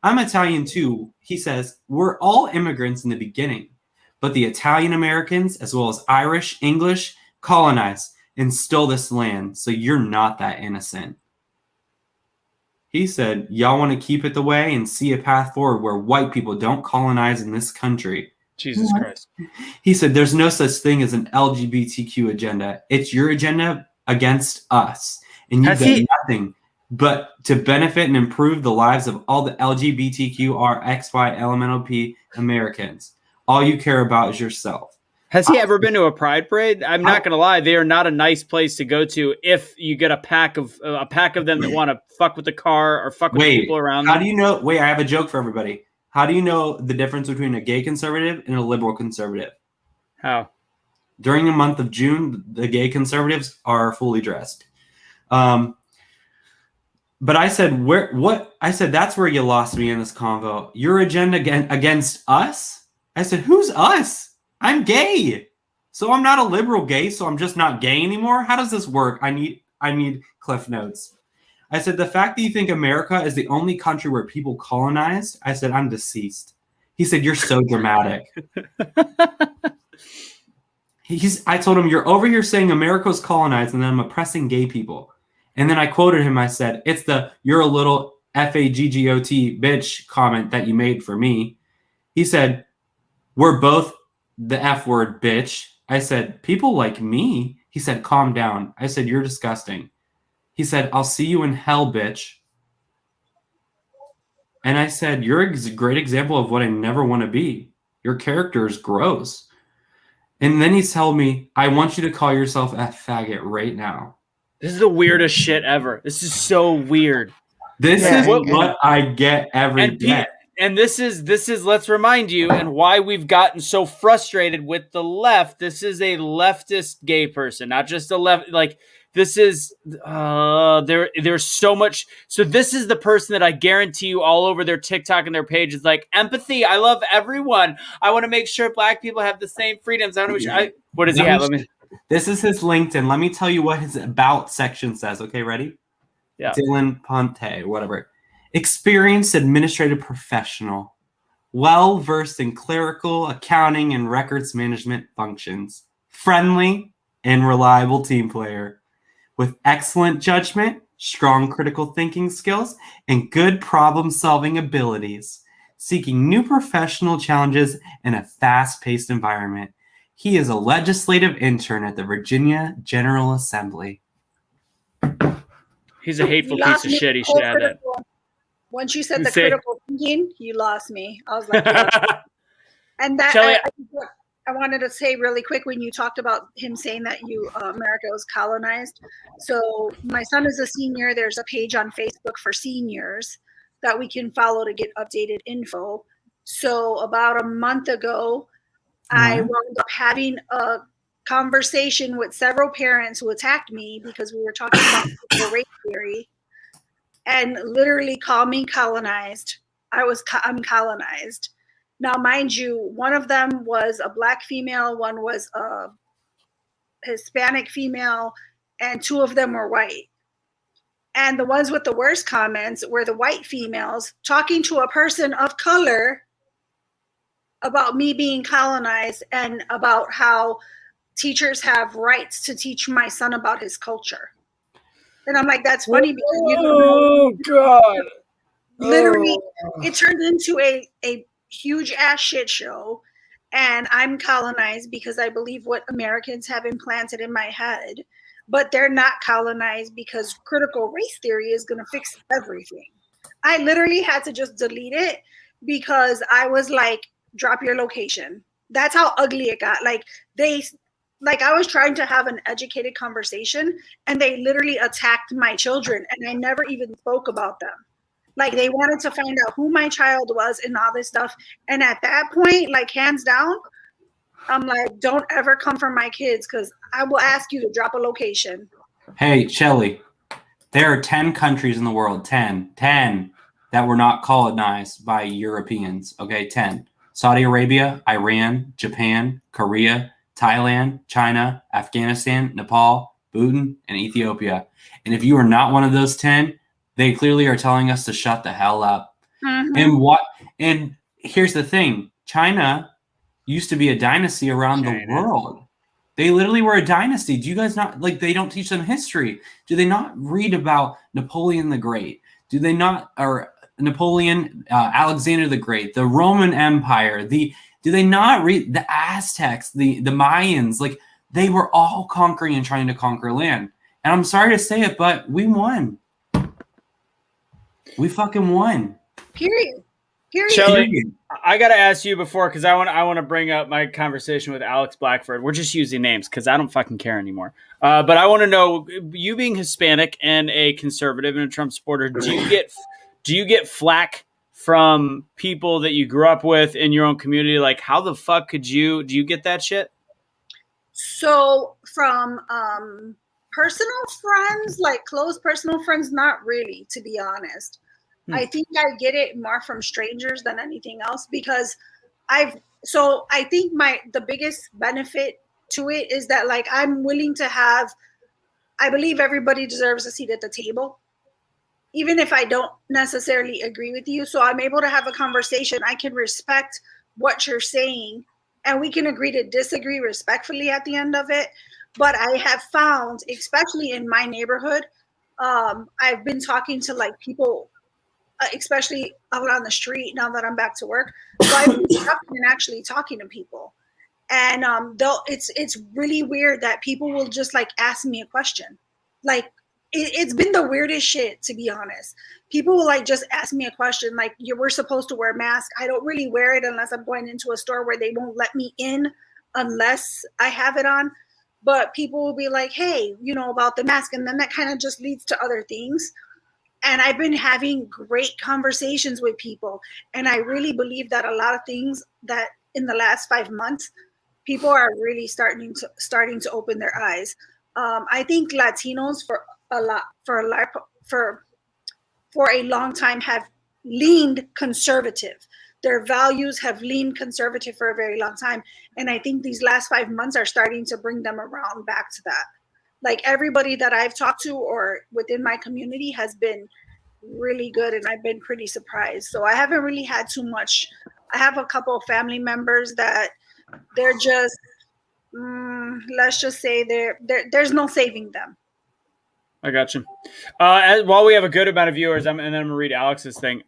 I'm Italian too. He says, we're all immigrants in the beginning, but the Italian Americans, as well as Irish, English, colonized and stole this land, so you're not that innocent. He said, y'all want to keep it the way and see a path forward where white people don't colonize in this country. Jesus Christ. He said, there's no such thing as an LGBTQ agenda. It's your agenda against us. And you've done nothing but to benefit and improve the lives of all the LGBTQRXY LMNOP Americans. All you care about is yourself. Has he ever been to a pride parade? I'm not going to lie. They are not a nice place to go to if you get a pack of them that want to fuck with the car or fuck with people around them. How do you know? Wait, I have a joke for everybody. How do you know the difference between a gay conservative and a liberal conservative? How? During the month of June, the gay conservatives are fully dressed. But I said, what? I said, that's where you lost me in this convo. Your agenda against us? I said, who's us? I'm gay. So I'm not a liberal gay, so I'm just not gay anymore? How does this work? I need Cliff Notes. I said, the fact that you think America is the only country where people colonized, I said, I'm deceased. He said, you're so dramatic. I told him, you're over here saying America's colonized and then I'm oppressing gay people. And then I quoted him. I said, it's the you're a little F-A-G-G-O-T bitch comment that you made for me. He said, we're both the F word bitch. I said, people like me? He said, calm down. I said, you're disgusting. He said, I'll see you in hell, bitch. And I said, you're a great example of what I never want to be. Your character is gross. And then he told me, I want you to call yourself a faggot right now. This is the weirdest shit ever. This is so weird. This is what I get every day. And this is let's remind you, and why we've gotten so frustrated with the left. This is a leftist gay person, not just a left. Like, this is there's so much. So this is the person that I guarantee you all over their TikTok and their page is like, empathy. I love everyone. I want to make sure black people have the same freedoms. I want to make sure. What does he have? This is his LinkedIn. Let me tell you what his about section says. Okay, ready? Yeah. Dylan Ponte, whatever. experienced administrative professional, well-versed in clerical, accounting, and records management functions, friendly and reliable team player, with excellent judgment, strong critical thinking skills, and good problem-solving abilities, seeking new professional challenges in a fast-paced environment. He is a legislative intern at the Virginia General Assembly. He's a hateful You piece lost of me shit. He the should whole add that. critical- Once you said the Say- critical thinking, you lost me. I was like, yeah. And that Shelley- I wanted to say really quick when you talked about him saying that America was colonized. So my son is a senior. There's a page on Facebook for seniors that we can follow to get updated info. So about a month ago, I wound up having a conversation with several parents who attacked me because we were talking about critical race theory and literally called me colonized. I'm colonized. Now, mind you, one of them was a Black female, one was a Hispanic female, and two of them were white. And the ones with the worst comments were the white females talking to a person of color about me being colonized and about how teachers have rights to teach my son about his culture. And I'm like, that's funny because you don't know. God. Literally, it turned into a huge ass shit show. And I'm colonized because I believe what Americans have implanted in my head. But they're not colonized because critical race theory is going to fix everything. I literally had to just delete it because I was like, drop your location. That's how ugly it got. Like I was trying to have an educated conversation and they literally attacked my children and I never even spoke about them. Like they wanted to find out who my child was and all this stuff. And at that point, like hands down, I'm like, don't ever come for my kids because I will ask you to drop a location. Hey, Shelly, there are 10 countries in the world, 10 that were not colonized by Europeans. Okay, 10. Saudi Arabia, Iran, Japan, Korea, Thailand, China, Afghanistan, Nepal, Bhutan, and Ethiopia. And if you are not one of those 10, they clearly are telling us to shut the hell up. Mm-hmm. And here's the thing. China used to be a dynasty around the world. They literally were a dynasty. Do you guys not, like, they don't teach them history? Do they not read about Napoleon the Great? Do they not, or Napoleon, Alexander the Great, the Roman Empire, do they not read the Aztecs, the Mayans? Like, they were all conquering and trying to conquer land. And I'm sorry to say it, but we won. We fucking won. Period. Shelly, I gotta ask you before because I want to bring up my conversation with Alex Blackford. We're just using names because I don't fucking care anymore. But I want to know, you being Hispanic and a conservative and a Trump supporter, do you get flack from people that you grew up with in your own community? Like, how the fuck do you get that shit? So from personal friends, like close personal friends, not really, to be honest. I think I get it more from strangers than anything else because I think the biggest benefit to it is that like I'm willing to I believe everybody deserves a seat at the table, even if I don't necessarily agree with you. So I'm able to have a conversation. I can respect what you're saying and we can agree to disagree respectfully at the end of it. But I have found, especially in my neighborhood, I've been talking to like people, especially out on the street now that I'm back to work. So I've been stopping and actually talking to people. And though it's really weird that people will just like ask me a question. Like it's been the weirdest shit, to be honest. People will like just ask me a question like, we're supposed to wear a mask. I don't really wear it unless I'm going into a store where they won't let me in unless I have it on. But people will be like, hey, about the mask. And then that kind of just leads to other things. And I've been having great conversations with people. And I really believe that a lot of things that in the last 5 months, people are really starting to open their eyes. I think Latinos for a long time have leaned conservative. Their values have leaned conservative for a very long time. And I think these last 5 months are starting to bring them around back to that. Like everybody that I've talked to or within my community has been really good, and I've been pretty surprised. So I haven't really had too much. I have a couple of family members that they're just, let's just say there's no saving them. I got you. While we have a good amount of viewers, and then I'm going to read Alex's thing.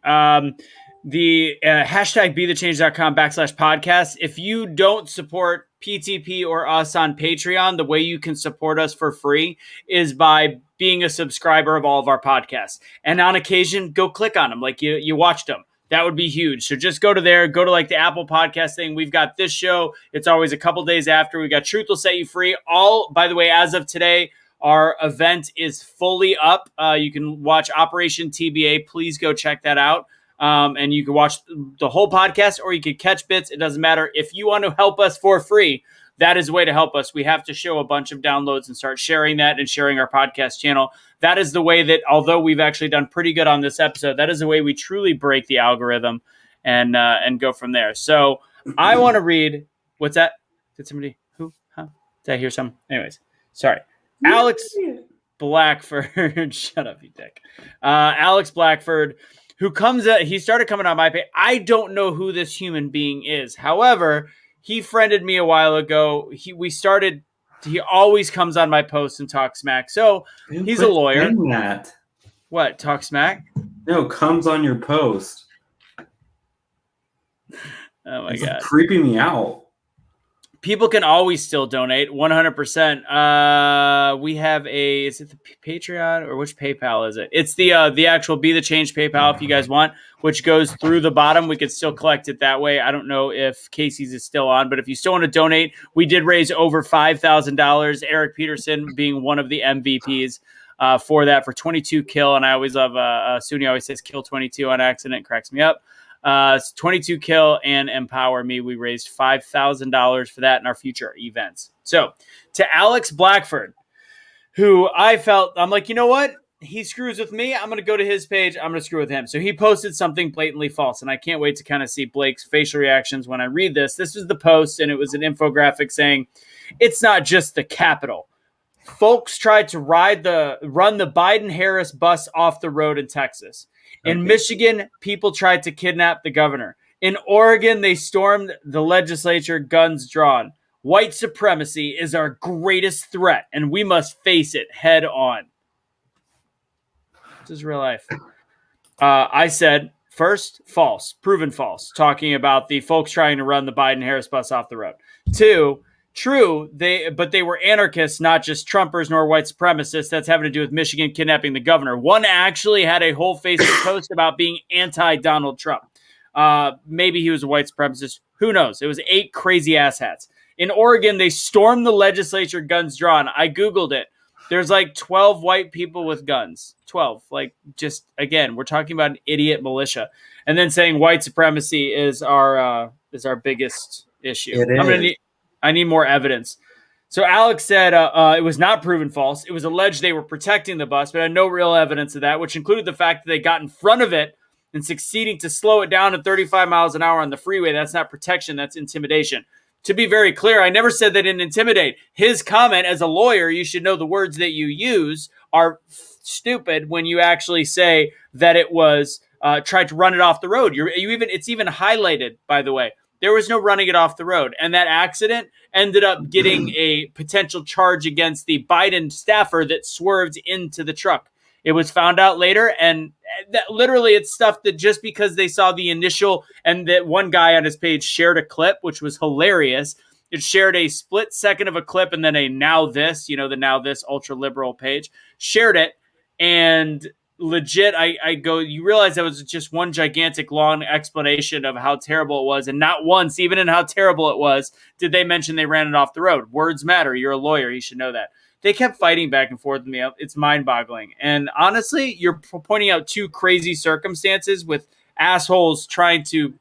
The hashtag BetheChange.com/podcast. If you don't support PTP or us on Patreon, the way you can support us for free is by being a subscriber of all of our podcasts. And on occasion, go click on them like you watched them. That would be huge. So just go to there, go to like the Apple podcast thing. We've got this show. It's always a couple days after. We got Truth Will Set You Free. All, by the way, as of today, our event is fully up. You can watch Operation TBA. Please go check that out. And you can watch the whole podcast or you can catch bits. It doesn't matter. If you want to help us for free, that is a way to help us. We have to show a bunch of downloads and start sharing that and sharing our podcast channel. That is the way that, although we've actually done pretty good on this episode, that is the way we truly break the algorithm and go from there. So I want to read, what's that? Did somebody, who? Huh? Did I hear something? Anyways, sorry. Alex Blackford, shut up, you dick. Alex Blackford, who he started coming on my page. I don't know who this human being is. However, he friended me a while ago. He always comes on my posts and talks smack. So he's a lawyer. That. What, talk smack? No, comes on your post. Oh my God. Creeping me out. People can always still donate 100%. We have is it the Patreon or which PayPal is it? It's the actual BetheChange PayPal if you guys want, which goes through the bottom. We could still collect it that way. I don't know if Casey's is still on, but if you still want to donate, we did raise over $5,000. Eric Peterson being one of the MVPs for that for 22 kill. And I always love Soonie always says kill 22 on accident. Cracks me up. 22 kill and empower me. We raised $5,000 for that in our future events. So to Alex Blackford, who I'm like, you know what? He screws with me. I'm going to go to his page. I'm going to screw with him. So he posted something blatantly false. And I can't wait to kind of see Blake's facial reactions when I read this. This was the post and it was an infographic saying, it's not just the Capitol. Folks tried to run the Biden-Harris bus off the road in Texas. In Michigan, people tried to kidnap the governor. In Oregon, they stormed the legislature, guns drawn. White supremacy is our greatest threat, and we must face it head on. This is real life. I said, first, false, proven false, talking about the folks trying to run the Biden-Harris bus off the road. Two, true, but they were anarchists, not just Trumpers nor white supremacists. That's having to do with Michigan kidnapping the governor. One actually had a whole Facebook post about being anti-Donald Trump. Maybe he was a white supremacist. Who knows? It was 8 crazy asshats. In Oregon, they stormed the legislature, guns drawn. I Googled it. There's like 12 white people with guns. 12. Like, just, again, we're talking about an idiot militia. And then saying white supremacy is our biggest issue. I need more evidence. So Alex said it was not proven false. It was alleged they were protecting the bus, but had no real evidence of that, which included the fact that they got in front of it and succeeding to slow it down to 35 miles an hour on the freeway. That's not protection. That's intimidation. To be very clear, I never said they didn't intimidate. His comment, as a lawyer, you should know the words that you use are stupid when you actually say that it was tried to run it off the road. It's even highlighted, by the way. There was no running it off the road. And that accident ended up getting a potential charge against the Biden staffer that swerved into the truck. It was found out later, and that literally it's stuff that just because they saw the initial, and that one guy on his page shared a clip, which was hilarious. It shared a split second of a clip and then a now this, the now this ultra liberal page, shared it. And legit, I go, you realize that was just one gigantic long explanation of how terrible it was. And not once, even in how terrible it was, did they mention they ran it off the road. Words matter. You're a lawyer. You should know that. They kept fighting back and forth with me. It's mind-boggling. And honestly, you're pointing out 2 crazy circumstances with assholes trying to,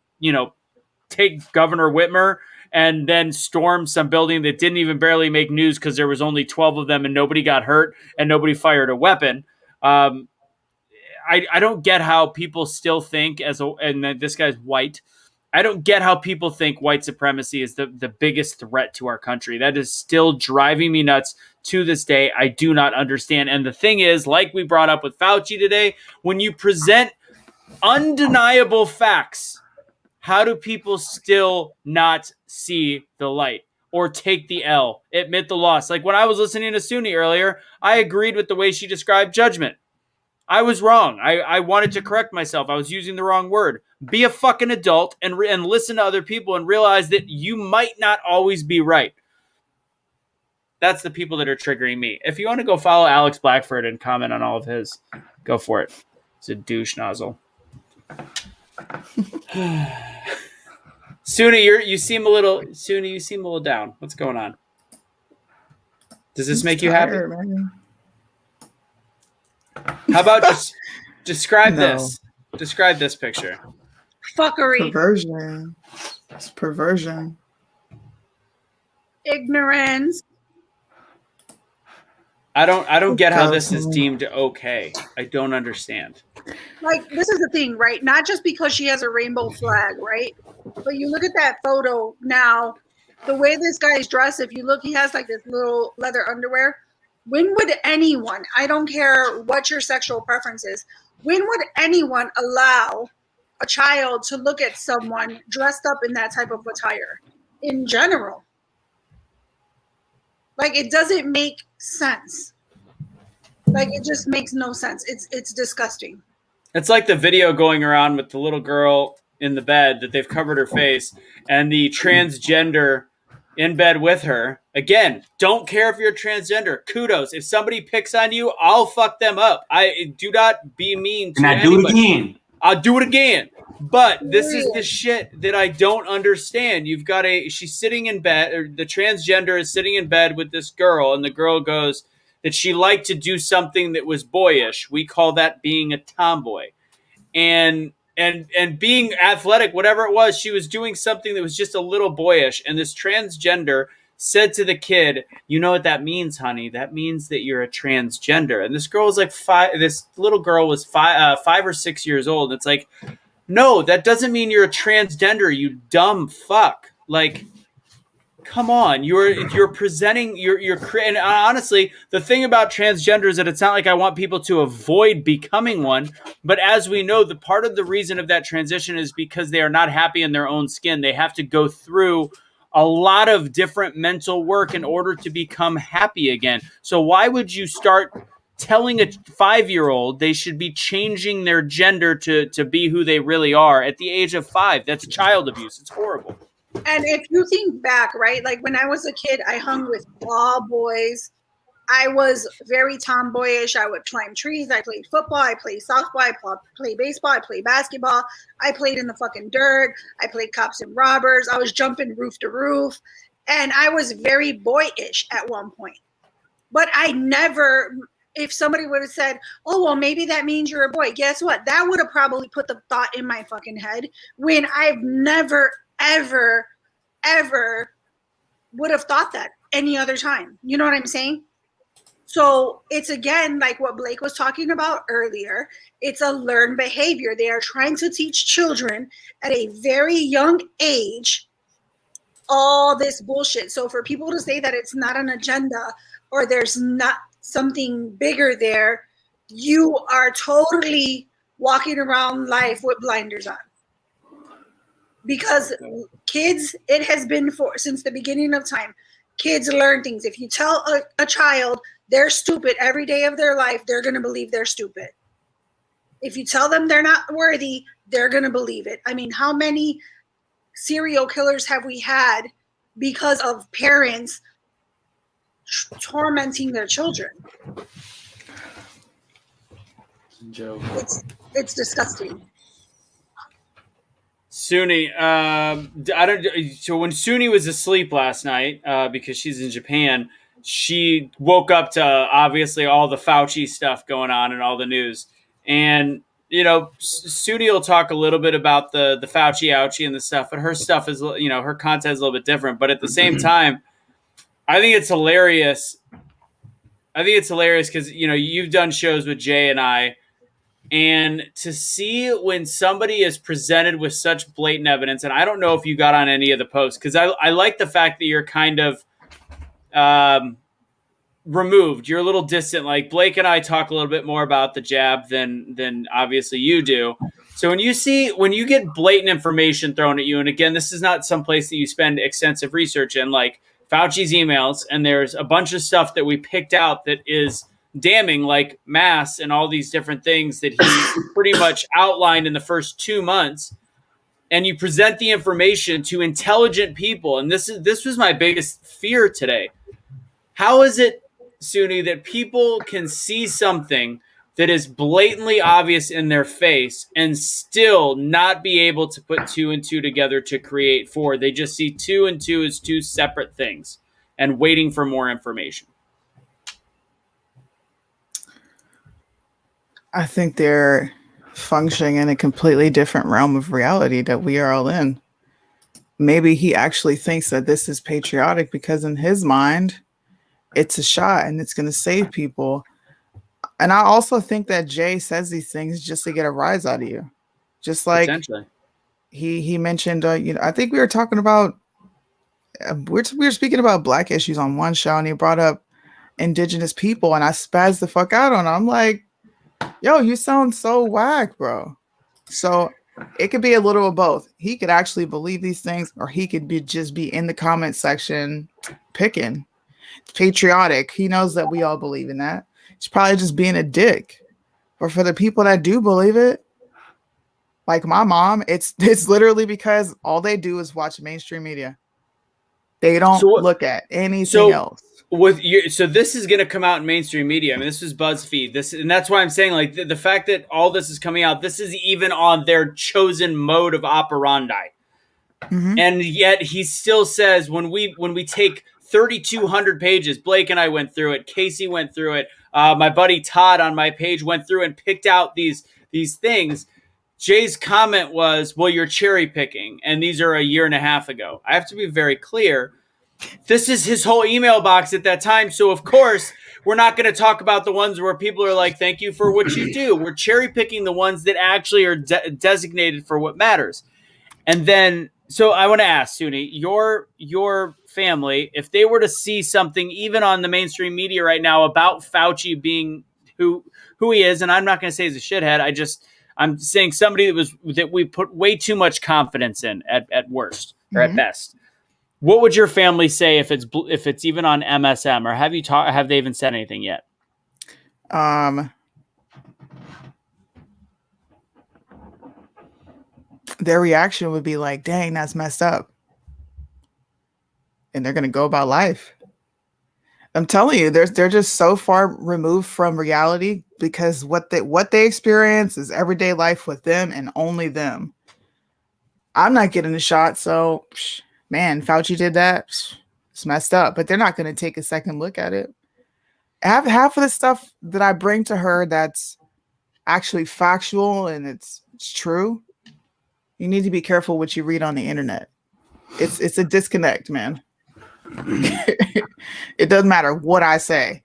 take Governor Whitmer and then storm some building that didn't even barely make news because there was only 12 of them and nobody got hurt and nobody fired a weapon. I don't get how people still think and this guy's white, I don't get how people think white supremacy is the biggest threat to our country. That is still driving me nuts to this day. I do not understand. And the thing is, like we brought up with Fauci today, when you present undeniable facts, how do people still not see the light or take the L, admit the loss? Like when I was listening to Soonie earlier, I agreed with the way she described judgment. I was wrong. I wanted to correct myself. I was using the wrong word. Be a fucking adult and listen to other people and realize that you might not always be right. That's the people that are triggering me. If you want to go follow Alex Blackford and comment on all of his, go for it. It's a douche nozzle. Soonie, you seem a little down. What's going on? Does this make you happy? Man. How about just describe this? Describe this picture. Fuckery. Perversion. It's perversion. Ignorance. I don't get how this is deemed okay. I don't understand. Like, this is the thing, right? Not just because she has a rainbow flag, right? But you look at that photo now, the way this guy is dressed, if you look, he has like this little leather underwear. When would anyone, I don't care what your sexual preference is, when would anyone allow a child to look at someone dressed up in that type of attire in general? Like, it doesn't make sense. Like, it just makes no sense. It's disgusting. It's like the video going around with the little girl in the bed that they've covered her face and the transgender in bed with her. Again, don't care if you're transgender. Kudos. If somebody picks on you, I'll fuck them up. I do not be mean to anybody. Do it again. I'll do it again. But this is the shit that I don't understand. You've got she's sitting in bed, or the transgender is sitting in bed with this girl, and the girl goes that she liked to do something that was boyish. We call that being a tomboy. And being athletic, whatever it was, she was doing something that was just a little boyish. And this transgender said to the kid, "You know what that means, honey? That means that you're a transgender." And this girl was like this little girl was 5 or 6 years old. It's like, no, that doesn't mean you're a transgender, you dumb fuck. Like, come on, you're presenting and honestly, the thing about transgender is that it's not like I want people to avoid becoming one, but as we know, the part of the reason of that transition is because they are not happy in their own skin. They have to go through a lot of different mental work in order to become happy again. So why would you start telling a 5-year-old they should be changing their gender to be who they really are at the age of 5? That's child abuse. It's horrible. And if you think back, right, like when I was a kid, I hung with all boys. I was very tomboyish. I would climb trees. I played football. I played softball. I played baseball. I played basketball. I played in the fucking dirt. I played cops and robbers. I was jumping roof to roof. And I was very boyish at one point. But I never, if somebody would have said, oh, well, maybe that means you're a boy. Guess what? That would have probably put the thought in my fucking head when I've never, ever would have thought that any other time. You know what I'm saying? So it's again like what Blake was talking about earlier. It's a learned behavior. They are trying to teach children at a very young age all this bullshit. So for people to say that it's not an agenda or there's not something bigger there, you are totally walking around life with blinders on. Because kids, it has been since the beginning of time, kids learn things. If you tell a child they're stupid every day of their life, they're going to believe they're stupid. If you tell them they're not worthy, they're going to believe it. I mean, how many serial killers have we had because of parents tormenting their children? Joke. It's disgusting. Soonie, so when Soonie was asleep last night, because she's in Japan, she woke up to obviously all the Fauci stuff going on and all the news. And, you know, Soonie will talk a little bit about the Fauci ouchie and the stuff, but her stuff is, you know, her content is a little bit different. But at the same time, I think it's hilarious. I think it's hilarious because, you know, you've done shows with Jay and I And to see when somebody is presented with such blatant evidence, and I don't know if you got on any of the posts, because I like the fact that you're kind of removed. You're a little distant. Like Blake and I talk a little bit more about the jab than obviously you do. So when you get blatant information thrown at you, and again, this is not some place that you spend extensive research in, like Fauci's emails, and there's a bunch of stuff that we picked out that is damning, like mass and all these different things that he pretty much outlined in the first 2 months. And you present the information to intelligent people, and this was my biggest fear today. How is it, Soonie, that people can see something that is blatantly obvious in their face and still not be able to put 2 and 2 together to create 4? They just see 2 and 2 as 2 separate things and waiting for more information. I think they're functioning in a completely different realm of reality that we are all in. Maybe he actually thinks that this is patriotic because in his mind, it's a shot and it's going to save people. And I also think that Jay says these things just to get a rise out of you. Just like he mentioned, I think we were talking about, we were speaking about Black issues on one show, and he brought up indigenous people, and I spazzed the fuck out on him. I'm like, yo, you sound so whack, bro. So it could be a little of both. He could actually believe these things, or he could just be in the comment section picking. Patriotic. He knows that we all believe in that. He's probably just being a dick. But for the people that do believe it, like my mom, it's literally because all they do is watch mainstream media. They don't look at anything else. So this is going to come out in mainstream media. I mean, this is BuzzFeed. And that's why I'm saying, like, the fact that all this is coming out, this is even on their chosen mode of operandi. Mm-hmm. And yet he still says when we take 3,200 pages, Blake and I went through it, Casey went through it, my buddy Todd on my page went through and picked out these things. Jay's comment was, well, you're cherry picking, and these are a year and a half ago. I have to be very clear. This is his whole email box at that time. So, of course, we're not going to talk about the ones where people are like, thank you for what you do. We're cherry picking the ones that actually are designated for what matters. And then, so I want to ask, Soonie, your family, if they were to see something even on the mainstream media right now about Fauci being who he is, and I'm not going to say he's a shithead. I'm saying somebody that we put way too much confidence in at worst or at best. What would your family say if it's even on MSM, or have they even said anything yet? Their reaction would be like, dang, that's messed up. And they're going to go about life. I'm telling you, they're just so far removed from reality because what they experience is everyday life with them and only them. I'm not getting a shot, so man, Fauci did that. It's messed up, but they're not going to take a second look at it. Half of the stuff that I bring to her that's actually factual and it's true. You need to be careful what you read on the internet. It's a disconnect, man. It doesn't matter what I say.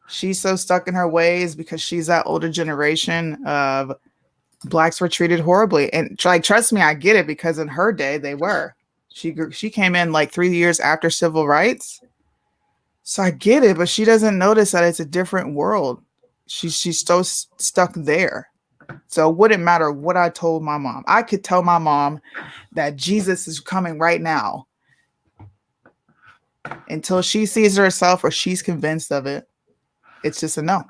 She's so stuck in her ways because she's that older generation of Blacks were treated horribly. And like, trust me, I get it, because in her day they were. She came in like 3 years after civil rights. So I get it, but she doesn't notice that it's a different world. She's so stuck there. So it wouldn't matter what I told my mom. I could tell my mom that Jesus is coming right now. Until she sees it herself or she's convinced of it, it's just a no.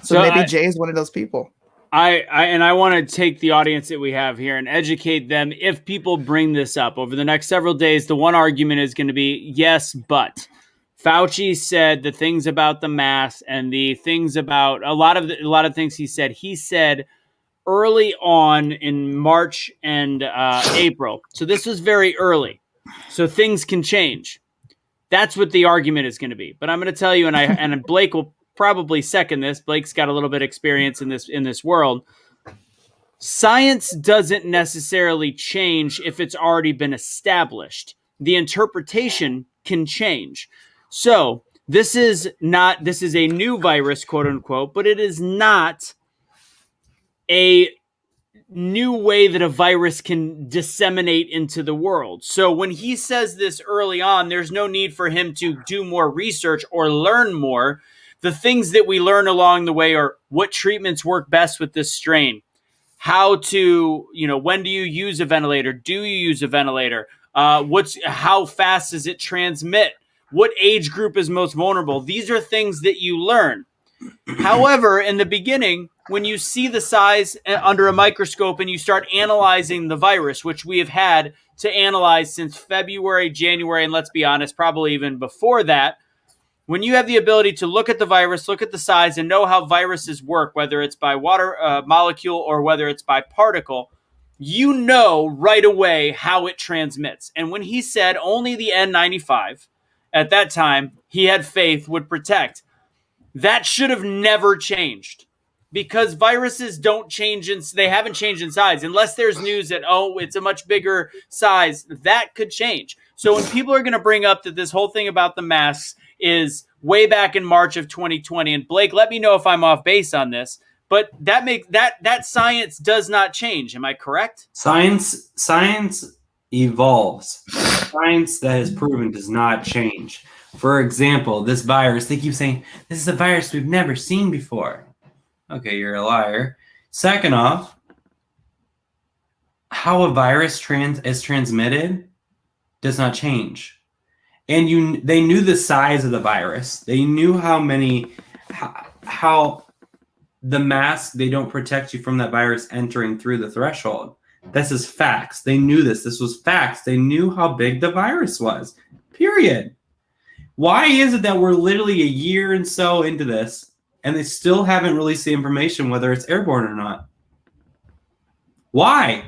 So maybe Jay is one of those people. I want to take the audience that we have here and educate them. If people bring this up over the next several days, the one argument is going to be, yes, but Fauci said the things about the mask and the things about a lot of things he said early on in March and April. So this was very early. So things can change. That's what the argument is going to be. But I'm going to tell you, and Blake will probably second this. Blake's got a little bit of experience in this world. Science doesn't necessarily change if it's already been established. The interpretation can change. So this is a new virus, quote unquote, but it is not a new way that a virus can disseminate into the world. So when he says this early on, there's no need for him to do more research or learn more. The things that we learn along the way are what treatments work best with this strain, how to, when do you use a ventilator? Do you use a ventilator? How fast does it transmit? What age group is most vulnerable? These are things that you learn. However, in the beginning, when you see the size under a microscope and you start analyzing the virus, which we have had to analyze since February, January, and let's be honest, probably even before that, when you have the ability to look at the virus, look at the size, and know how viruses work, whether it's by water molecule or whether it's by particle, you know right away how it transmits. And when he said only the N95, at that time, he had faith would protect. That should have never changed, because viruses don't change. They haven't changed in size unless there's news that, it's a much bigger size. That could change. So when people are going to bring up that this whole thing about the masks is way back in March of 2020, and Blake, let me know if I'm off base on this, but that science does not change. Am I correct? Science evolves. Science that is proven does not change. For example, this virus, they keep saying, this is a virus we've never seen before. Okay, you're a liar. Second off, how a virus is transmitted does not change. And they knew the size of the virus. They knew how the mask, they don't protect you from that virus entering through the threshold. This is facts. They knew this. This was facts. They knew how big the virus was. Period. Why is it that we're literally a year and so into this and they still haven't released the information whether it's airborne or not? Why?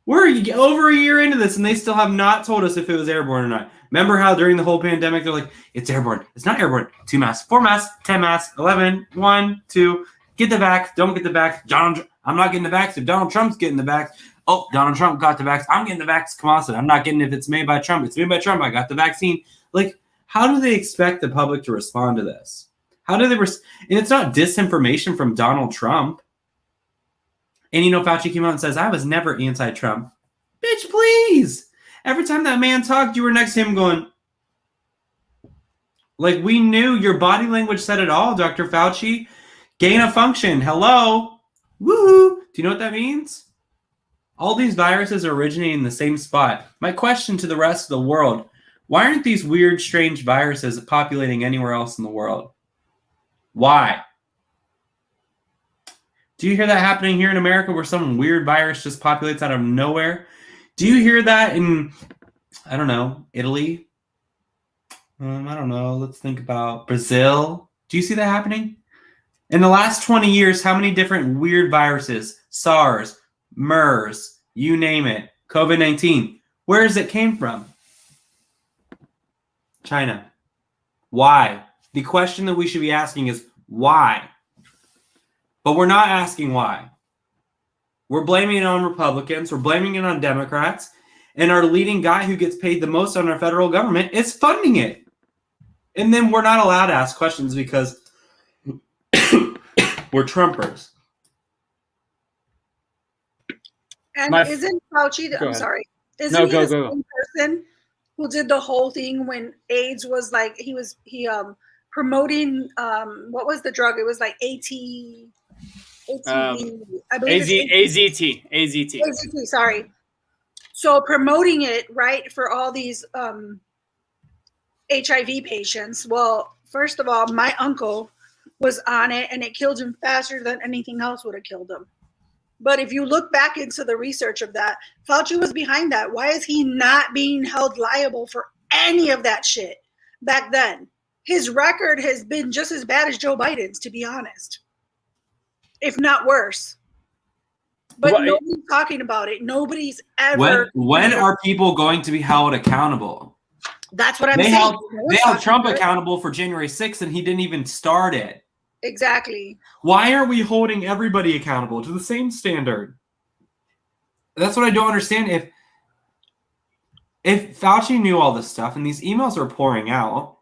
We're over a year into this and they still have not told us if it was airborne or not. Remember how during the whole pandemic, they're like, it's airborne. It's not airborne. 2 masks, 4 masks, 10 masks, 11, 1, 2. Get the vax. Don't get the vax. I'm not getting the vax if Donald Trump's getting the vax. Oh, Donald Trump got the vax. I'm getting the vax. Come on, I'm not getting it if it's made by Trump. It's made by Trump. I got the vaccine. Like, how do they expect the public to respond to this? How do they and it's not disinformation from Donald Trump. And Fauci came out and says, I was never anti-Trump. Bitch, please. Every time that man talked, you were next to him going, like, we knew your body language said it all, Dr. Fauci. Gain of function. Hello. Woohoo. Do you know what that means? All these viruses are originating in the same spot. My question to the rest of the world, why aren't these weird, strange viruses populating anywhere else in the world? Why? Do you hear that happening here in America where some weird virus just populates out of nowhere? Do you hear that in, I don't know, Italy? I don't know. Let's think about Brazil. Do you see that happening? In the last 20 years, how many different weird viruses, SARS, MERS, you name it, COVID-19, where does it came from? China. Why? The question that we should be asking is why? But we're not asking why. We're blaming it on Republicans. We're blaming it on Democrats. And our leading guy who gets paid the most on our federal government is funding it. And then we're not allowed to ask questions because we're Trumpers. And isn't Fauci, I'm sorry, isn't he the same person who did the whole thing when AIDS was like, he promoting, what was the drug? It was like AZT, I believe AZT, sorry. So promoting it, right, for all these HIV patients. Well, first of all, my uncle was on it and it killed him faster than anything else would have killed him. But if you look back into the research of that, Fauci was behind that. Why is he not being held liable for any of that shit back then? His record has been just as bad as Joe Biden's, to be honest, if not worse. But nobody's talking about it. Nobody's ever. When are people going to be held accountable? That's what I'm saying. They held Trump accountable for January 6th, and he didn't even start it. Exactly. Why aren't we holding everybody accountable to the same standard? That's what I don't understand. If Fauci knew all this stuff and these emails are pouring out,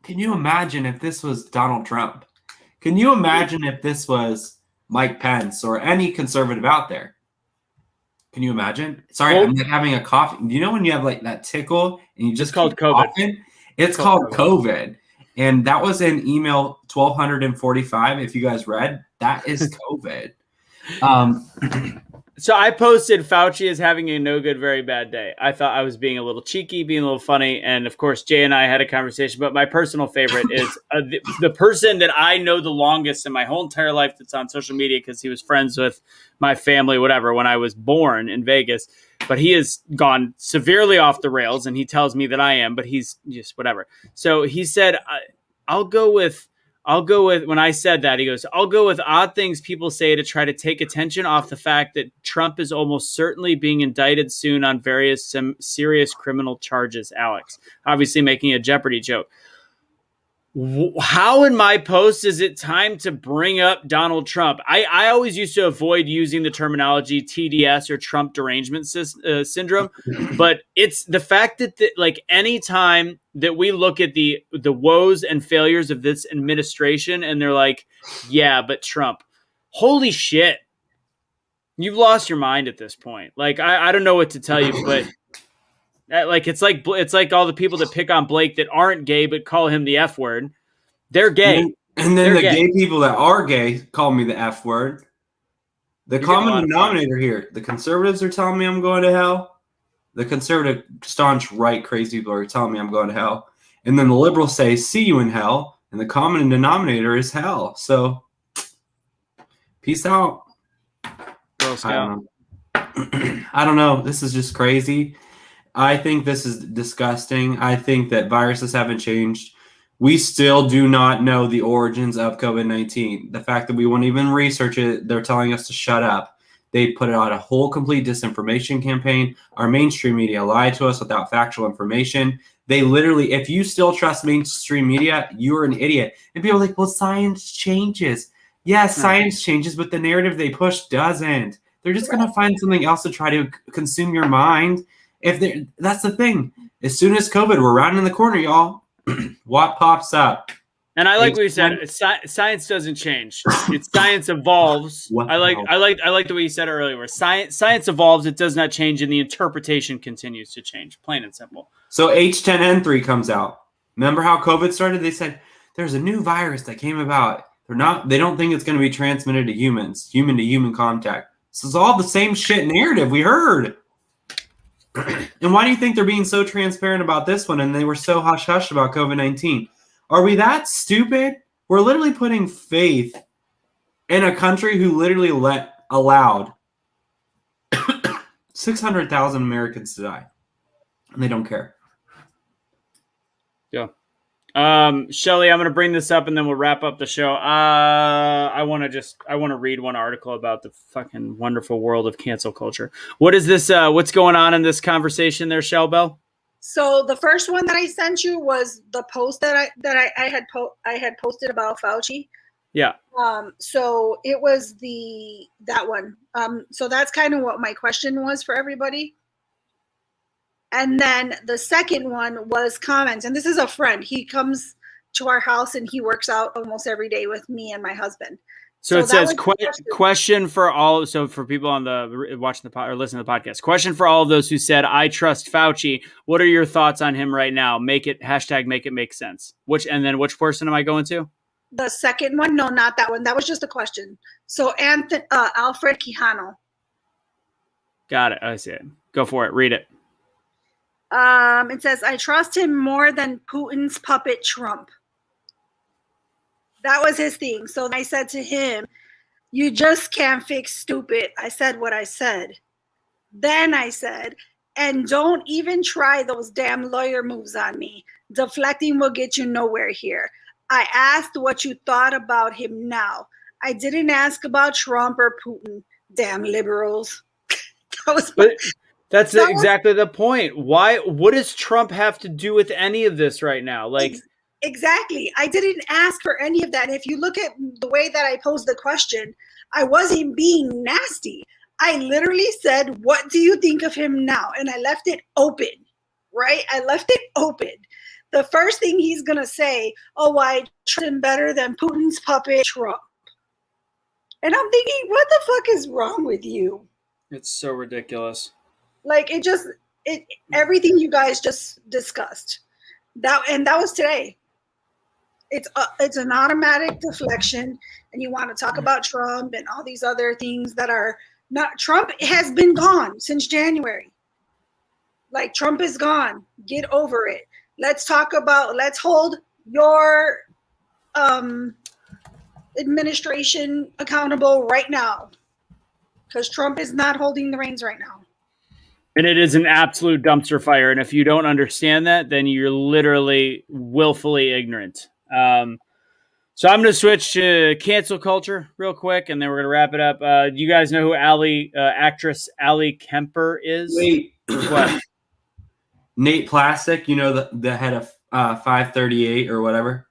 can you imagine if this was Donald Trump? Can you imagine if this was Mike Pence or any conservative out there. Can you imagine? Sorry, Well- I'm like having a cough. Do you know when you have like that tickle and you just called keep COVID. coughing? It's called COVID. And that was in email 1245. If you guys read, that is COVID. So I posted Fauci is having a no good, very bad day. I thought I was being a little cheeky, being a little funny. And of course, Jay and I had a conversation. But my personal favorite is the person that I know the longest in my whole entire life that's on social media because he was friends with my family, whatever, when I was born in Vegas. But he has gone severely off the rails and he tells me that I am, but he's just whatever. So he said, I'll go with when I said that, he goes, I'll go with odd things people say to try to take attention off the fact that Trump is almost certainly being indicted soon on various serious criminal charges, Alex. Obviously making a Jeopardy joke. How in my post is it time to bring up Donald Trump? I always used to avoid using the terminology TDS or Trump derangement syndrome, but it's the fact that like any time that we look at the woes and failures of this administration and they're like, yeah, but Trump, holy shit, you've lost your mind at this point. Like I don't know what to tell you, but like it's like all the people that pick on Blake that aren't gay but call him the F word. They're gay. And then They're the gay. gay people that are gay call me the F word. The You're getting a lot common of denominator here, the conservatives are telling me I'm going to hell. The conservative, staunch, right, crazy people are telling me I'm going to hell. And then the liberals say, see you in hell. And the common denominator is hell. So, peace out. Girl Scout. I don't know. This is just crazy. I think this is disgusting. I think that viruses haven't changed. We still do not know the origins of COVID-19. The fact that we won't even research it, they're telling us to shut up. They put out a whole complete disinformation campaign. Our mainstream media lied to us without factual information. They literally, if you still trust mainstream media, you're an idiot. And people are like, well, science changes. Yes, science changes, but the narrative they push doesn't. They're just going to find something else to try to consume your mind. That's the thing. As soon as COVID, we're rounding the corner, y'all. What pops up? And I like what you said. Science doesn't change. It's science evolves. I like the way you said it earlier. Where science evolves, it does not change, and the interpretation continues to change. Plain and simple. So H10N3 comes out. Remember how COVID started? They said there's a new virus that came about. They don't think it's going to be transmitted to humans, human to human contact. This is all the same shit narrative we heard. And why do you think they're being so transparent about this one and they were so hush-hush about COVID-19? Are we that stupid? We're literally putting faith in a country who literally allowed 600,000 Americans to die. And they don't care. Yeah. Shelly, I'm going to bring this up and then we'll wrap up the show. I want to read one article about the fucking wonderful world of cancel culture. What is this? What's going on in this conversation there, Shell Bell? So the first one that I sent you was the post that I had posted about Fauci. Yeah. So it was that one. So that's kind of what my question was for everybody. And then the second one was comments. And this is a friend. He comes to our house and he works out almost every day with me and my husband. So it says question for all. So for people on the watching the pod or listening to the podcast, question for all of those who said, I trust Fauci. What are your thoughts on him right now? Make it make sense. Which person am I going to? The second one. No, not that one. That was just a question. So Alfred Quijano. Got it. I see it. Go for it. Read it. It says, I trust him more than Putin's puppet Trump. That was his thing. So I said to him, you just can't fix stupid. I said what I said. Then I said, and don't even try those damn lawyer moves on me. Deflecting will get you nowhere here. I asked what you thought about him now. I didn't ask about Trump or Putin. Damn liberals. That's exactly the point. What does Trump have to do with any of this right now? Like, exactly. I didn't ask for any of that. And if you look at the way that I posed the question, I wasn't being nasty. I literally said, what do you think of him now? And I left it open, right? I left it open. The first thing he's going to say, oh, I trust him better than Putin's puppet Trump. And I'm thinking, what the fuck is wrong with you? It's so ridiculous. Like everything you guys just discussed. That was today. It's an automatic deflection, and you want to talk about Trump and all these other things that are not. Trump has been gone since January. Like, Trump is gone. Get over it. Let's hold your administration accountable right now, because Trump is not holding the reins right now. And it is an absolute dumpster fire. And if you don't understand that, then you're literally willfully ignorant. So I'm going to switch to cancel culture real quick, and then we're going to wrap it up. Do you guys know who actress Allie Kemper is? Wait, What? Nate Plastic, you know, the head of 538 or whatever.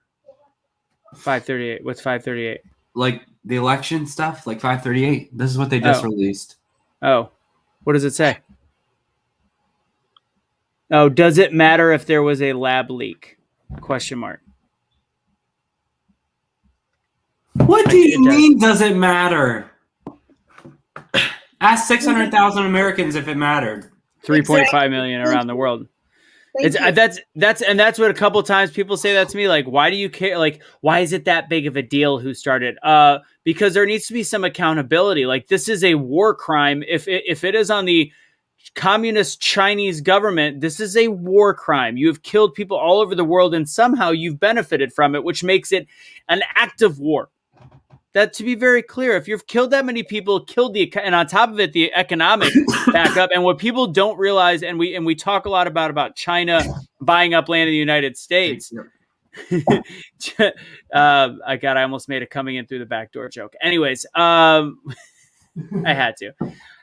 538. What's 538? Like the election stuff, like 538. This is what they just released. Oh, what does it say? Oh, does it matter if there was a lab leak? Question mark. What do you mean, does it matter? Ask 600,000 Americans if it mattered. 3.5 million around the world. That's what a couple times people say that to me. Like, why do you care? Like, why is it that big of a deal who started? Because there needs to be some accountability. Like, this is a war crime. If it is on the communist Chinese government, this is a war crime. You have killed people all over the world, and somehow you've benefited from it, which makes it an act of war. That, to be very clear, if you've killed that many people, and on top of it, the economic backup, and what people don't realize, and we talk a lot about China buying up land in the United States. I almost made a coming in through the back door joke. Anyways, I had to.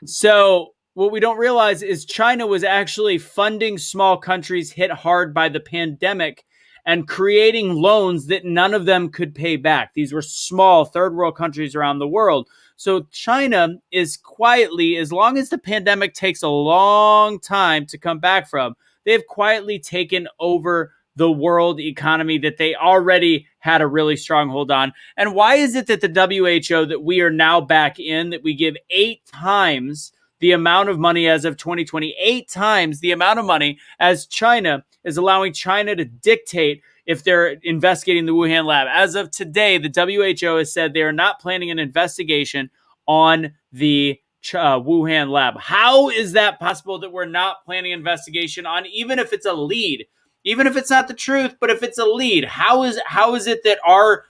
So what we don't realize is China was actually funding small countries hit hard by the pandemic and creating loans that none of them could pay back. These were small third world countries around the world. So China is quietly, as long as the pandemic takes a long time to come back from, they've quietly taken over the world economy that they already had a really strong hold on. And why is it that the WHO that we are now back in, that we give 8 times the amount of money as of 2020, 8 times the amount of money as China is allowing China to dictate if they're investigating the Wuhan lab? As of today, the WHO has said they are not planning an investigation on the Wuhan lab. How is that possible that we're not planning an investigation on, even if it's a lead, even if it's not the truth, but if it's a lead? How is it that our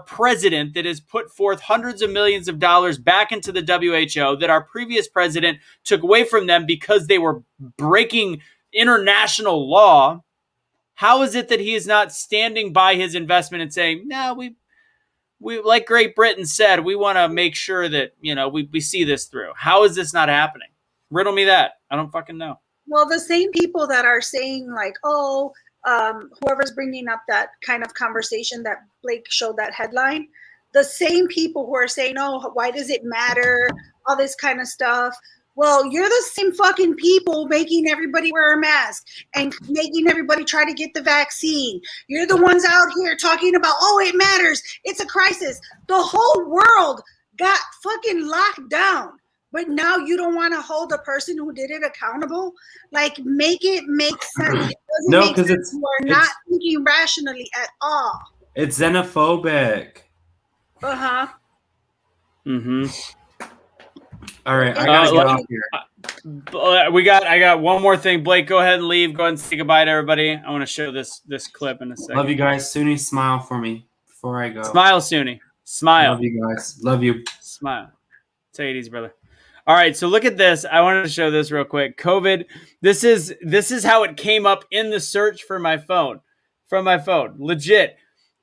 president that has put forth hundreds of millions of dollars back into the WHO, that our previous president took away from them because they were breaking international law, how is it that he is not standing by his investment and saying, no, we like Great Britain said, we want to make sure that, we see this through? How is this not happening? Riddle me that. I don't fucking know. Well, the same people that are saying like, whoever's bringing up that kind of conversation that Blake showed that headline, the same people who are saying, oh, why does it matter? All this kind of stuff. Well, you're the same fucking people making everybody wear a mask and making everybody try to get the vaccine. You're the ones out here talking about, oh, it matters. It's a crisis. The whole world got fucking locked down. But now you don't want to hold the person who did it accountable? Like, make it make sense. It doesn't make sense. You are not thinking rationally at all. It's xenophobic. Uh-huh. Mm-hmm. All right, I gotta get off here. I got one more thing. Blake, go ahead and leave. Go ahead and say goodbye to everybody. I want to show this clip in a second. Love you guys. Soonie, smile for me before I go. Smile, Soonie. Smile. Love you guys. Love you. Smile. Take it easy, brother. All right, so look at this. I wanted to show this real quick. COVID. This is how it came up in the search for my phone. From my phone. Legit.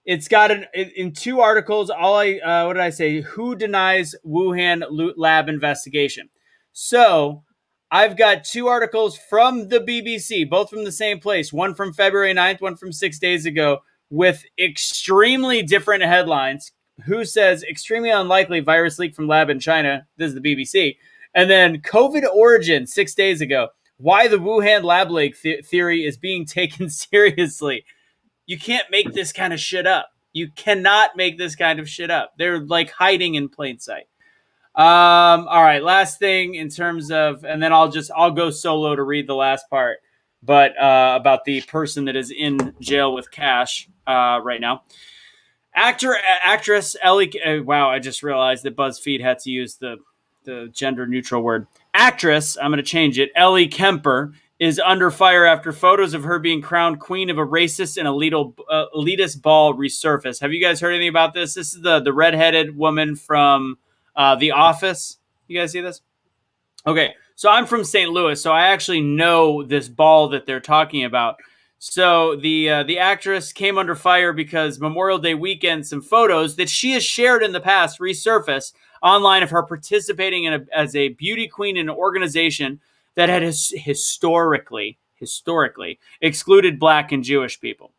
It's got in 2 articles. What did I say? Who denies Wuhan lab investigation? So I've got 2 articles from the BBC, both from the same place. One from February 9th, one from 6 days ago, with extremely different headlines. Who says extremely unlikely virus leak from lab in China? This is the BBC. And then COVID origin 6 days ago. Why the Wuhan lab leak theory is being taken seriously. You can't make this kind of shit up. You cannot make this kind of shit up. They're like hiding in plain sight. All right, last thing in terms of, and then I'll go solo to read the last part, but about the person that is in jail with cash right now. Actress Ellie. Wow, I just realized that BuzzFeed had to use the gender neutral word. Actress, I'm going to change it. Ellie Kemper is under fire after photos of her being crowned queen of a racist and elitist ball resurface. Have you guys heard anything about this? This is the redheaded woman from The Office. You guys see this? Okay, so I'm from St. Louis, so I actually know this ball that they're talking about. So the actress came under fire because Memorial Day weekend, some photos that she has shared in the past resurfaced online of her participating as a beauty queen in an organization that had historically excluded Black and Jewish people.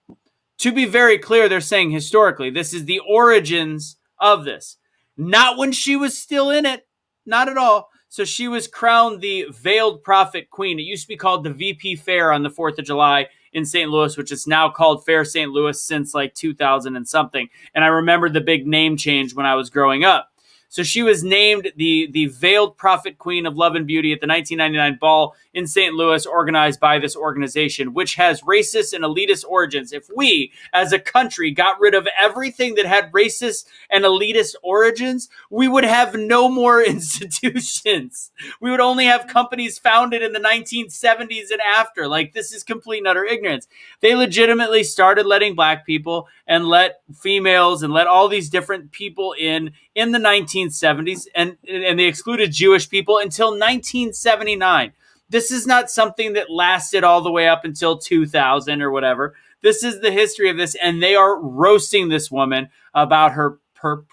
To be very clear, they're saying historically. This is the origins of this. Not when she was still in it. Not at all. So she was crowned the Veiled Prophet Queen. It used to be called the VP Fair on the 4th of July in St. Louis, which is now called Fair St. Louis since like 2000 and something. And I remember the big name change when I was growing up. So she was named the Veiled Prophet Queen of Love and Beauty at the 1999 ball in St. Louis, organized by this organization, which has racist and elitist origins. If we, as a country, got rid of everything that had racist and elitist origins, we would have no more institutions. We would only have companies founded in the 1970s and after. Like, this is complete and utter ignorance. They legitimately started letting Black people and let females and let all these different people in the 1970s, and they excluded Jewish people until 1979. This is not something that lasted all the way up until 2000 or whatever. This is the history of this, and they are roasting this woman about her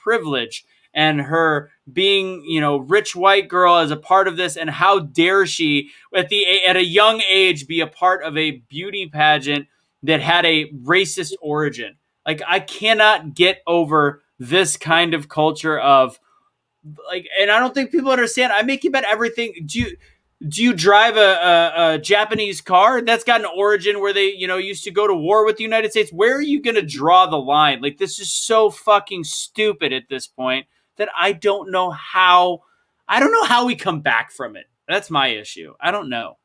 privilege and her being, rich white girl as a part of this, and how dare she at a young age be a part of a beauty pageant that had a racist origin. Like, I cannot get over this kind of culture of, like, and I don't think people understand. I make you bet everything. Do you drive a Japanese car that's got an origin where they, used to go to war with the United States? Where are you going to draw the line? Like, this is so fucking stupid at this point that I don't know how we come back from it. That's my issue. I don't know.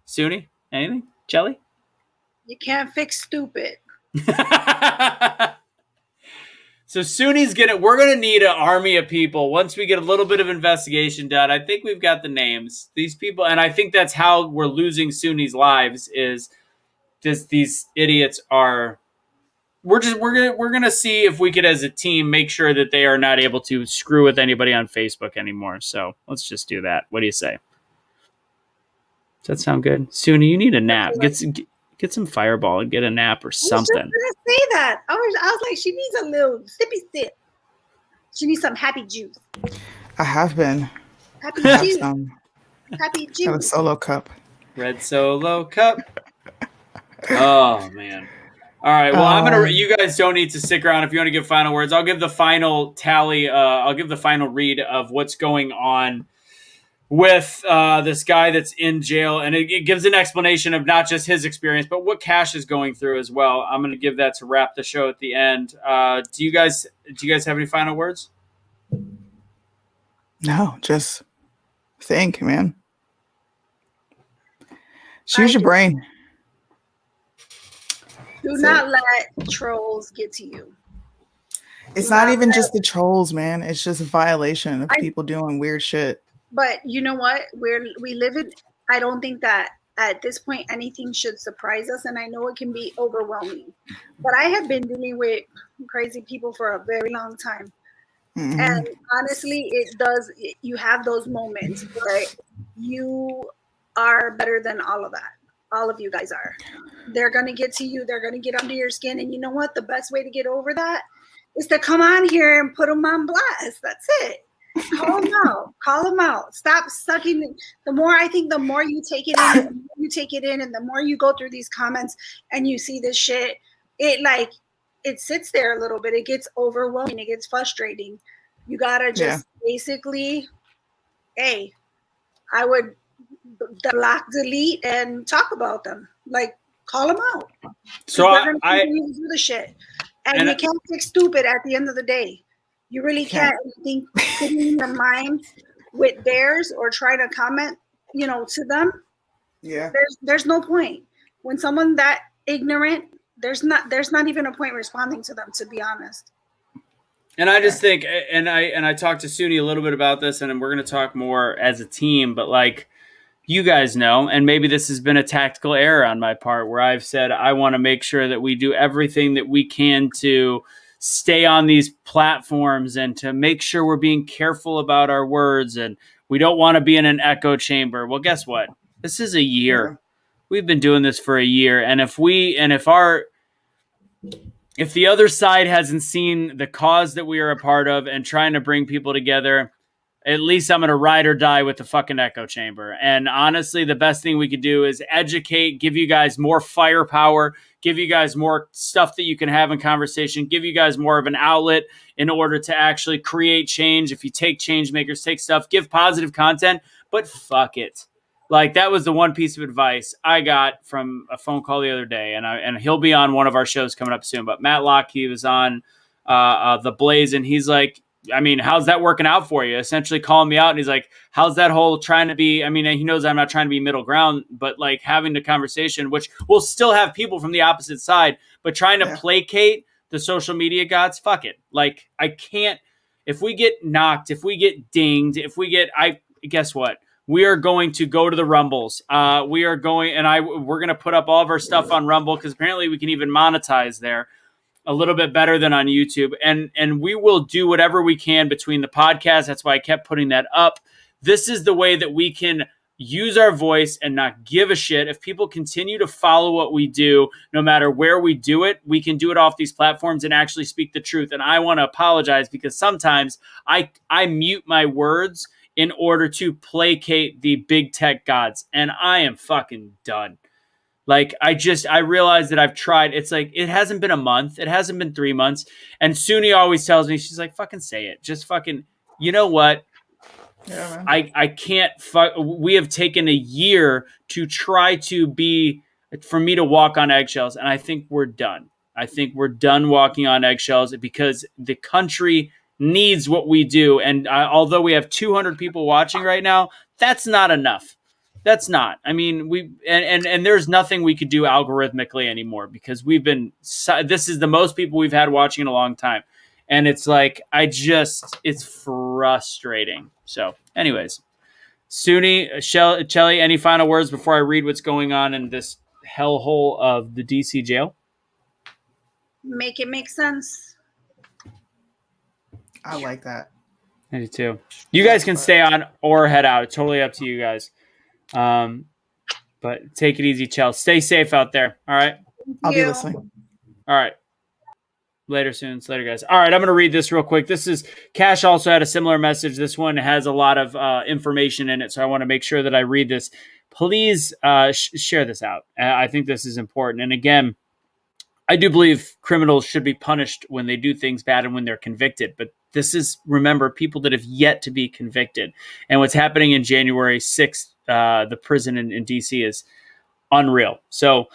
Soonie, anything? Jelly? You can't fix stupid. So we're gonna need an army of people once we get a little bit of investigation done. I think we've got the names. These people, and I think that's how we're losing Sunni's lives, is just these idiots are. We're gonna see if we could, as a team, make sure that they are not able to screw with anybody on Facebook anymore. So let's just do that. What do you say? Does that sound good? Sunni, you need a nap. Get some Fireball and get a nap or something. I was just gonna say that. I was like, she needs a little sippy sip. She needs some happy juice. I have been. Happy juice. Have Happy a juice. solo cup. Red Solo Cup. Oh man. All right. Well, you guys don't need to stick around if you want to give final words. I'll give the final tally. I'll give the final read of what's going on with this guy that's in jail, and it gives an explanation of not just his experience, but what Cash is going through as well. I'm going to give that to wrap the show at the end. Do you guys have any final words? No, just think, man. Just use your brain. Do not let trolls get to you. It's not even just the trolls, man. It's just a violation of people doing weird shit. But you know what? We live in. I don't think that at this point anything should surprise us, and I know it can be overwhelming. But I have been dealing with crazy people for a very long time, and honestly, it does. You have those moments where you are better than all of that. All of you guys are. They're gonna get to you. They're gonna get under your skin, and you know what? The best way to get over that is to come on here and put them on blast. That's it. Call them out. Call them out. Stop sucking. The more you take it in, and the more you go through these comments and you see this shit, it sits there a little bit. It gets overwhelming. It gets frustrating. You gotta just basically, I would block, delete, and talk about them. Like, Call them out. So They're gonna I continue to do the shit, and and you can't fix stupid at the end of the day. You really can't think putting in your mind with theirs or try to comment, to them. Yeah. There's no point. When someone that ignorant, there's not even a point responding to them, to be honest. And I just think, and I talked to Soonie a little bit about this, and we're going to talk more as a team, but like, you guys know, and maybe this has been a tactical error on my part where I've said I want to make sure that we do everything that we can to stay on these platforms and to make sure we're being careful about our words, and we don't want to be in an echo chamber. Well, guess what? This is a year. Yeah. We've been doing this for a year, and if the other side hasn't seen the cause that we are a part of and trying to bring people together, at least I'm going to ride or die with the fucking echo chamber. And honestly, the best thing we could do is educate, give you guys more firepower, give you guys more stuff that you can have in conversation, give you guys more of an outlet in order to actually create change. If you take change makers, take stuff, give positive content, but fuck it. Like, that was the one piece of advice I got from a phone call the other day, and he'll be on one of our shows coming up soon. But Matt Locke, he was on The Blaze, and he's like, I mean, how's that working out for you? Essentially calling me out, and he's like, how's that whole trying to be, I mean, he knows I'm not trying to be middle ground, but like having the conversation, which we'll still have people from the opposite side, but trying to placate the social media gods, fuck it. Like, I can't, if we get knocked, if we get dinged, guess what? We are going to go to the Rumbles. We're going to put up all of our stuff on Rumble, because apparently we can even monetize there a little bit better than on YouTube. And we will do whatever we can between the podcast. That's why I kept putting that up. This is the way that we can use our voice and not give a shit. If people continue to follow what we do, no matter where we do it, we can do it off these platforms and actually speak the truth. And I want to apologize because sometimes I mute my words in order to placate the big tech gods. And I am fucking done. Like, I realized that I've tried. It's like, it hasn't been a month. It hasn't been 3 months. And Soonie always tells me, she's like, fucking say it. Just fucking, you know what? Yeah, I can't we have taken a year to try to for me to walk on eggshells. And I think we're done. I think we're done walking on eggshells because the country needs what we do. And although we have 200 people watching right now, that's not enough. That's not. I mean, and there's nothing we could do algorithmically anymore because this is the most people we've had watching in a long time. And it's like, it's frustrating. So anyways, Soonie, Shelly, any final words before I read what's going on in this hellhole of the DC jail? Make it make sense. I like that. I do too. You guys can stay on or head out. It's totally up to you guys. But take it easy, Chell. Stay safe out there. All right. I'll be listening. All right. Later, Soons. Later, guys. All right. I'm going to read this real quick. This is Cash also had a similar message. This one has a lot of information in it. So I want to make sure that I read this. Please share this out. I think this is important. And again, I do believe criminals should be punished when they do things bad and when they're convicted. But this is, remember, people that have yet to be convicted. And what's happening in January 6th, the prison in D.C. is unreal. So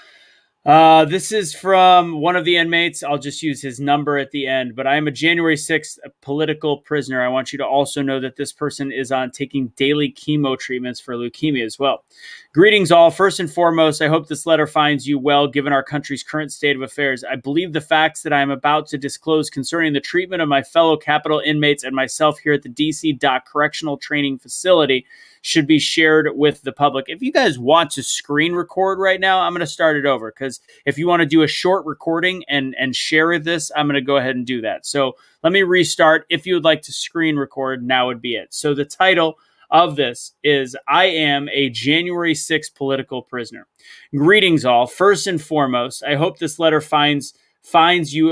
this is from one of the inmates. I'll just use his number at the end. But I am a January 6th political prisoner. I want you to also know that this person is on taking daily chemo treatments for leukemia as well. Greetings all. First and foremost, I hope this letter finds you well given our country's current state of affairs. I believe the facts that I am about to disclose concerning the treatment of my fellow Capitol inmates and myself here at the DC Dock Correctional Training Facility should be shared with the public. If you guys want to screen record right now, I'm going to start it over because if you want to do a short recording and share this, I'm going to go ahead and do that. So let me restart. If you would like to screen record, now would be it. So the title of this is I am a January 6th political prisoner. Greetings all. First and foremost, I hope this letter finds you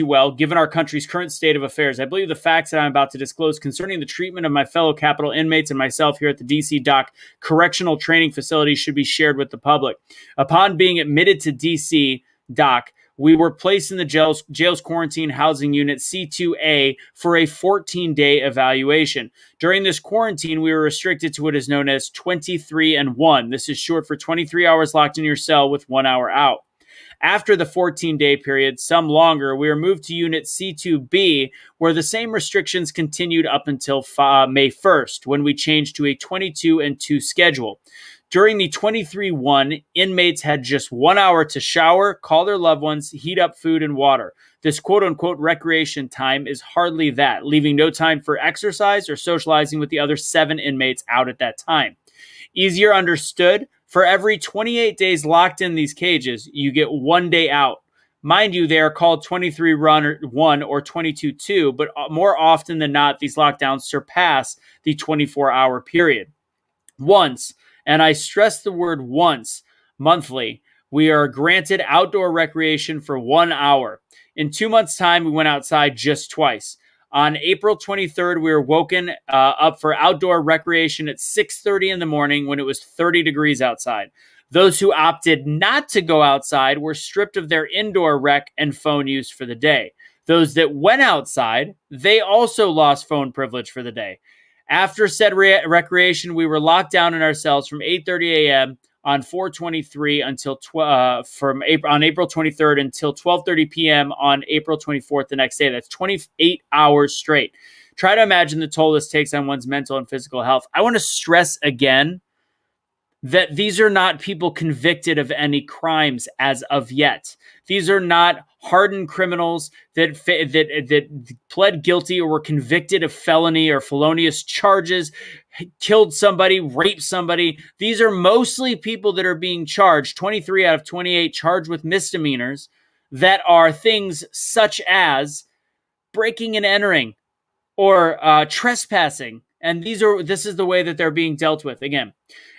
well, given our country's current state of affairs. I believe the facts that I'm about to disclose concerning the treatment of my fellow Capitol inmates and myself here at the DC Dock Correctional Training Facility should be shared with the public. Upon being admitted to DC Dock, we were placed in the jail's quarantine housing unit C2A for a 14-day evaluation. During this quarantine, we were restricted to what is known as 23 and 1. This is short for 23 hours locked in your cell with 1 hour out. After the 14-day period, some longer, we were moved to Unit C2B, where the same restrictions continued up until May 1st, when we changed to a 22 and 2 schedule. During the 23-1, inmates had just 1 hour to shower, call their loved ones, heat up food and water. This quote-unquote recreation time is hardly that, leaving no time for exercise or socializing with the other 7 inmates out at that time. Easier understood, for every 28 days locked in these cages, you get 1 day out. Mind you, they are called 23-1 or 22-2, but more often than not, these lockdowns surpass the 24-hour period. Once, and I stress the word once, monthly, we are granted outdoor recreation for 1 hour. In 2 months' time, we went outside just twice. On April 23rd, we were woken up for outdoor recreation at 6:30 in the morning when it was 30 degrees outside. Those who opted not to go outside were stripped of their indoor rec and phone use for the day. Those that went outside, they also lost phone privilege for the day. After said recreation, we were locked down in our cells from 8:30 a.m. on 4/23 until on April 23rd until 12:30 p.m. on April 24th the next day. That's 28 hours straight. Try to imagine the toll this takes on one's mental and physical health. I want to stress again that these are not people convicted of any crimes as of yet. These are not hardened criminals that pled guilty or were convicted of felony or felonious charges, killed somebody, raped somebody. These are mostly people that are being charged, 23 out of 28 charged with misdemeanors that are things such as breaking and entering or trespassing. And this is the way that they're being dealt with. Again,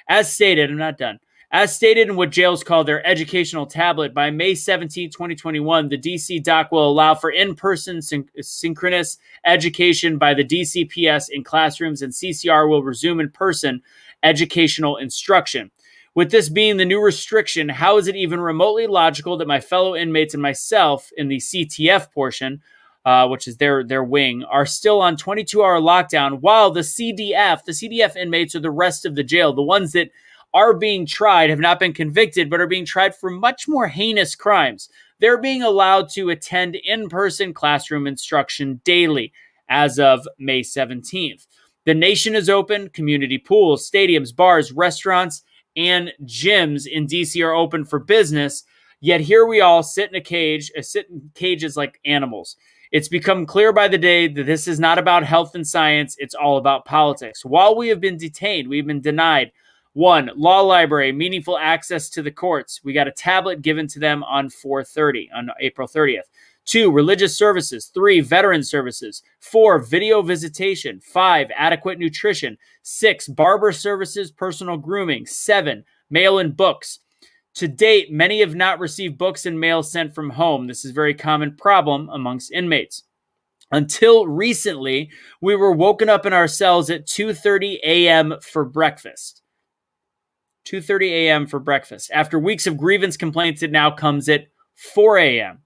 as stated, I'm not done. As stated in what jails call their educational tablet, by May 17, 2021, the DC doc will allow for in-person synchronous education by the DCPS in classrooms, and CCR will resume in-person educational instruction. With this being the new restriction, how is it even remotely logical that my fellow inmates and myself in the CTF portion, which is their wing, are still on 22-hour lockdown, while the CDF inmates are the rest of the jail, the ones that are being tried, have not been convicted, but are being tried for much more heinous crimes. They're being allowed to attend in-person classroom instruction daily as of May 17th. The nation is open. Community pools, stadiums, bars, restaurants, and gyms in DC are open for business. Yet here we all sit in cages like animals. It's become clear by the day that this is not about health and science. It's all about politics. While we have been detained, we've been denied 1, law library, meaningful access to the courts. We got a tablet given to them on April 30th. 2, religious services. 3, veteran services. 4, video visitation. 5, adequate nutrition. 6, barber services, personal grooming. 7, mail-in books. To date, many have not received books and mail sent from home. This is a very common problem amongst inmates. Until recently, we were woken up in our cells at 2:30 a.m. for breakfast. 2:30 a.m. for breakfast. After weeks of grievance complaints, it now comes at 4 a.m.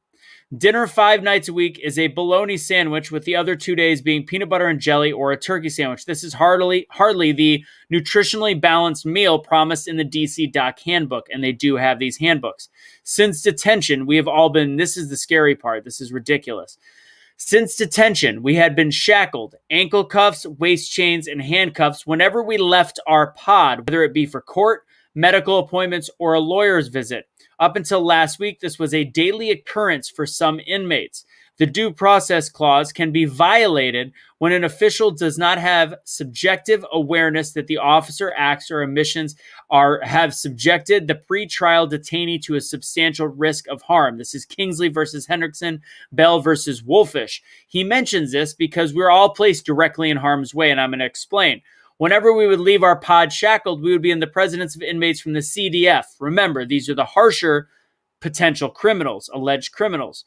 Dinner 5 nights a week is a bologna sandwich, with the other 2 days being peanut butter and jelly or a turkey sandwich. This is hardly the nutritionally balanced meal promised in the DC Doc handbook, and they do have these handbooks. Since detention, we have all been, this is the scary part, this is ridiculous. Since detention, we had been shackled, ankle cuffs, waist chains, and handcuffs whenever we left our pod, whether it be for court, medical appointments, or a lawyer's visit. Up until last week, this was a daily occurrence for some inmates. The due process clause can be violated when an official does not have subjective awareness that the officer acts or omissions have subjected the pretrial detainee to a substantial risk of harm. This is Kingsley versus Hendrickson, Bell versus Wolfish. He mentions this because we're all placed directly in harm's way, and I'm going to explain. Whenever we would leave our pod shackled, we would be in the presence of inmates from the CDF. Remember, these are the harsher potential criminals, alleged criminals,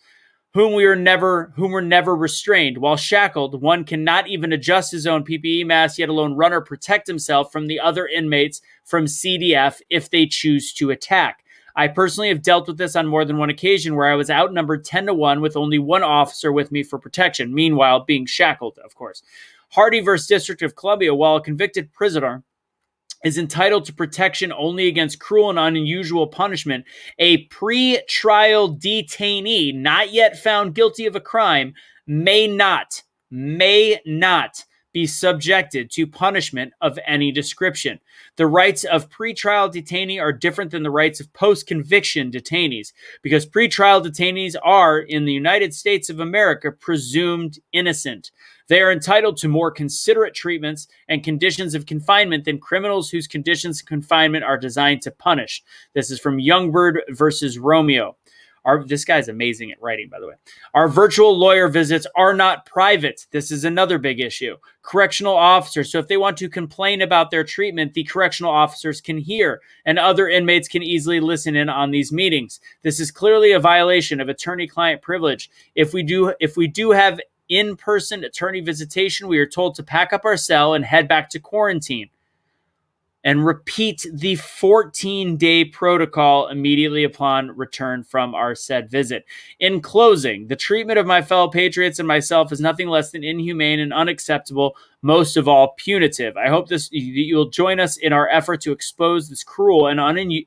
whom were never restrained. While shackled, one cannot even adjust his own PPE mask, yet alone run or protect himself from the other inmates from CDF if they choose to attack. I personally have dealt with this on more than one occasion where I was outnumbered 10-1 with only one officer with me for protection, meanwhile being shackled, of course. Hardy versus District of Columbia, while a convicted prisoner is entitled to protection only against cruel and unusual punishment, a pre-trial detainee not yet found guilty of a crime may not be subjected to punishment of any description. The rights of pre-trial detainee are different than the rights of post-conviction detainees because pre-trial detainees are, in the United States of America, presumed innocent. They are entitled to more considerate treatments and conditions of confinement than criminals whose conditions of confinement are designed to punish. This is from Youngbird versus Romeo. This guy's amazing at writing, by the way. Our virtual lawyer visits are not private. This is another big issue. Correctional officers, so if they want to complain about their treatment, the correctional officers can hear, and other inmates can easily listen in on these meetings. This is clearly a violation of attorney-client privilege. If we do have in-person attorney visitation, we are told to pack up our cell and head back to quarantine and repeat the 14-day protocol immediately upon return from our said visit. In closing, the treatment of my fellow patriots and myself is nothing less than inhumane and unacceptable, most of all punitive. I hope you'll join us in our effort to expose this cruel and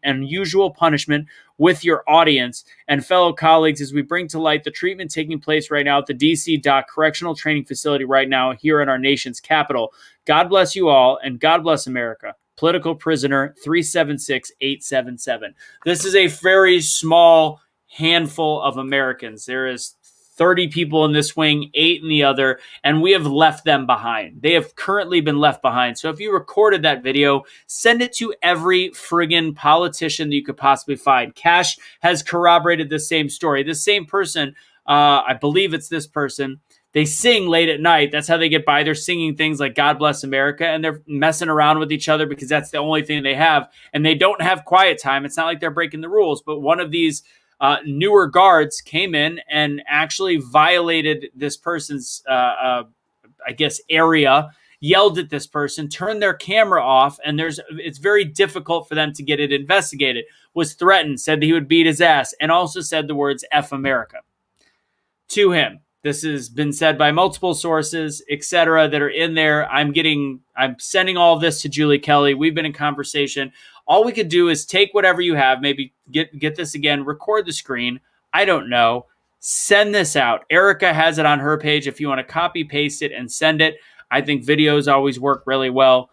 unusual punishment with your audience and fellow colleagues as we bring to light the treatment taking place right now at the DC Dock Correctional Training Facility right now here in our nation's capital. God bless you all, and God bless America. Political prisoner 376877. This is a very small handful of Americans. There is 30 people in this wing, 8 in the other, and we have left them behind. They have currently been left behind. So if you recorded that video, send it to every friggin' politician that you could possibly find. Cash has corroborated the same story. This same person, I believe it's this person, they sing late at night. That's how they get by. They're singing things like God Bless America, and they're messing around with each other because that's the only thing they have. And they don't have quiet time. It's not like they're breaking the rules, but one of these newer guards came in and actually violated this person's, area, yelled at this person, turned their camera off, and it's very difficult for them to get it investigated, was threatened, said that he would beat his ass, and also said the words F America to him. This has been said by multiple sources, etc., that are in there. I'm sending all of this to Julie Kelly. We've been in conversation. All we could do is take whatever you have, maybe get this again, record the screen. I don't know. Send this out. Erica has it on her page if you want to copy, paste it, and send it. I think videos always work really well.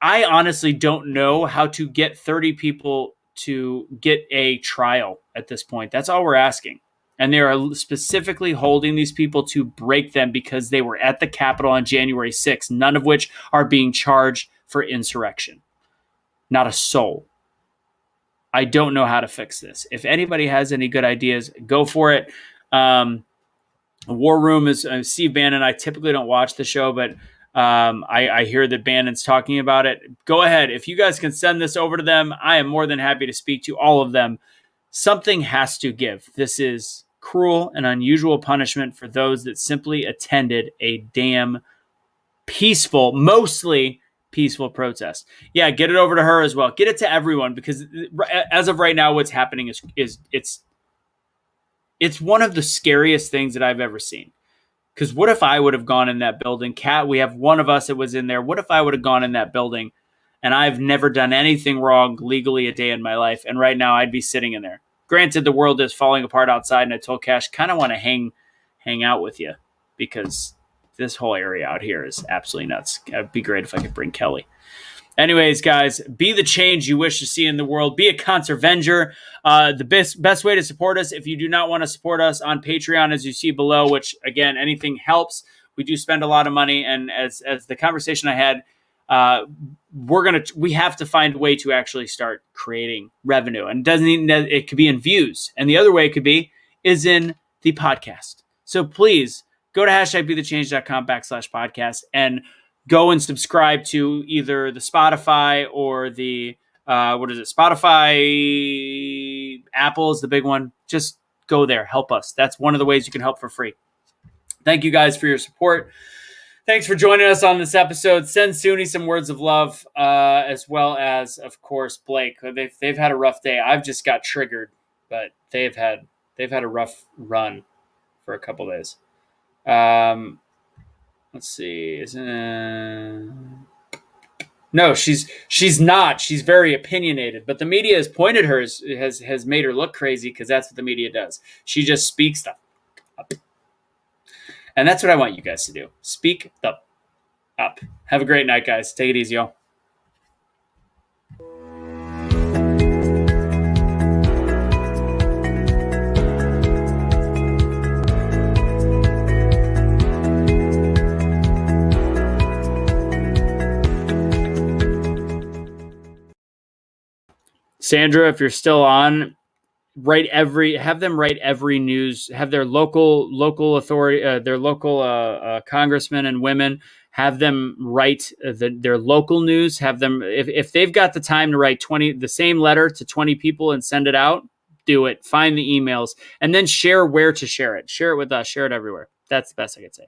I honestly don't know how to get 30 people to get a trial at this point. That's all we're asking. And they are specifically holding these people to break them because they were at the Capitol on January 6th, none of which are being charged for insurrection. Not a soul. I don't know how to fix this. If anybody has any good ideas, go for it. War Room is Steve Bannon. I typically don't watch the show, but I hear that Bannon's talking about it. Go ahead. If you guys can send this over to them, I am more than happy to speak to all of them. Something has to give. This is cruel and unusual punishment for those that simply attended a damn peaceful, mostly peaceful protest. Yeah, get it over to her as well. Get it to everyone because as of right now, what's happening is it's one of the scariest things that I've ever seen. Because what if I would have gone in that building? Kat, we have one of us that was in there. What if I would have gone in that building and I've never done anything wrong legally a day in my life, and right now I'd be sitting in there? Granted, the world is falling apart outside, and I told Cash, kind of want to hang out with you because this whole area out here is absolutely nuts. It'd be great if I could bring Kelly. Anyways, guys, be the change you wish to see in the world. Be a ConserVenger. The best way to support us, if you do not want to support us on Patreon, as you see below, which, again, anything helps. We do spend a lot of money, and as the conversation I had, we have to find a way to actually start creating revenue, and it could be in views, and the other way it could be is in the podcast. So please go to #BetheChange.com/podcast and go and subscribe to either the Spotify or the Spotify, Apple is the big one. Just go there, help us. That's one of the ways you can help for free. Thank you guys for your support. Thanks for joining us on this episode. Send Soonie some words of love, as well as, of course, Blake. They've had a rough day. I've just got triggered, but they've had a rough run for a couple days. Let's see. No, she's not. She's very opinionated, but the media has pointed her has made her look crazy because that's what the media does. She just speaks stuff up. And that's what I want you guys to do. Speak up. Have a great night, guys. Take it easy, y'all. Sandra, if you're still on, have them write every news, have their local authority, their local congressmen and women, have them write their local news, have them, if they've got the time to write the same letter to 20 people and send it out, do it. Find the emails and then share where to share it. Share it with us. Share it everywhere. That's the best I could say.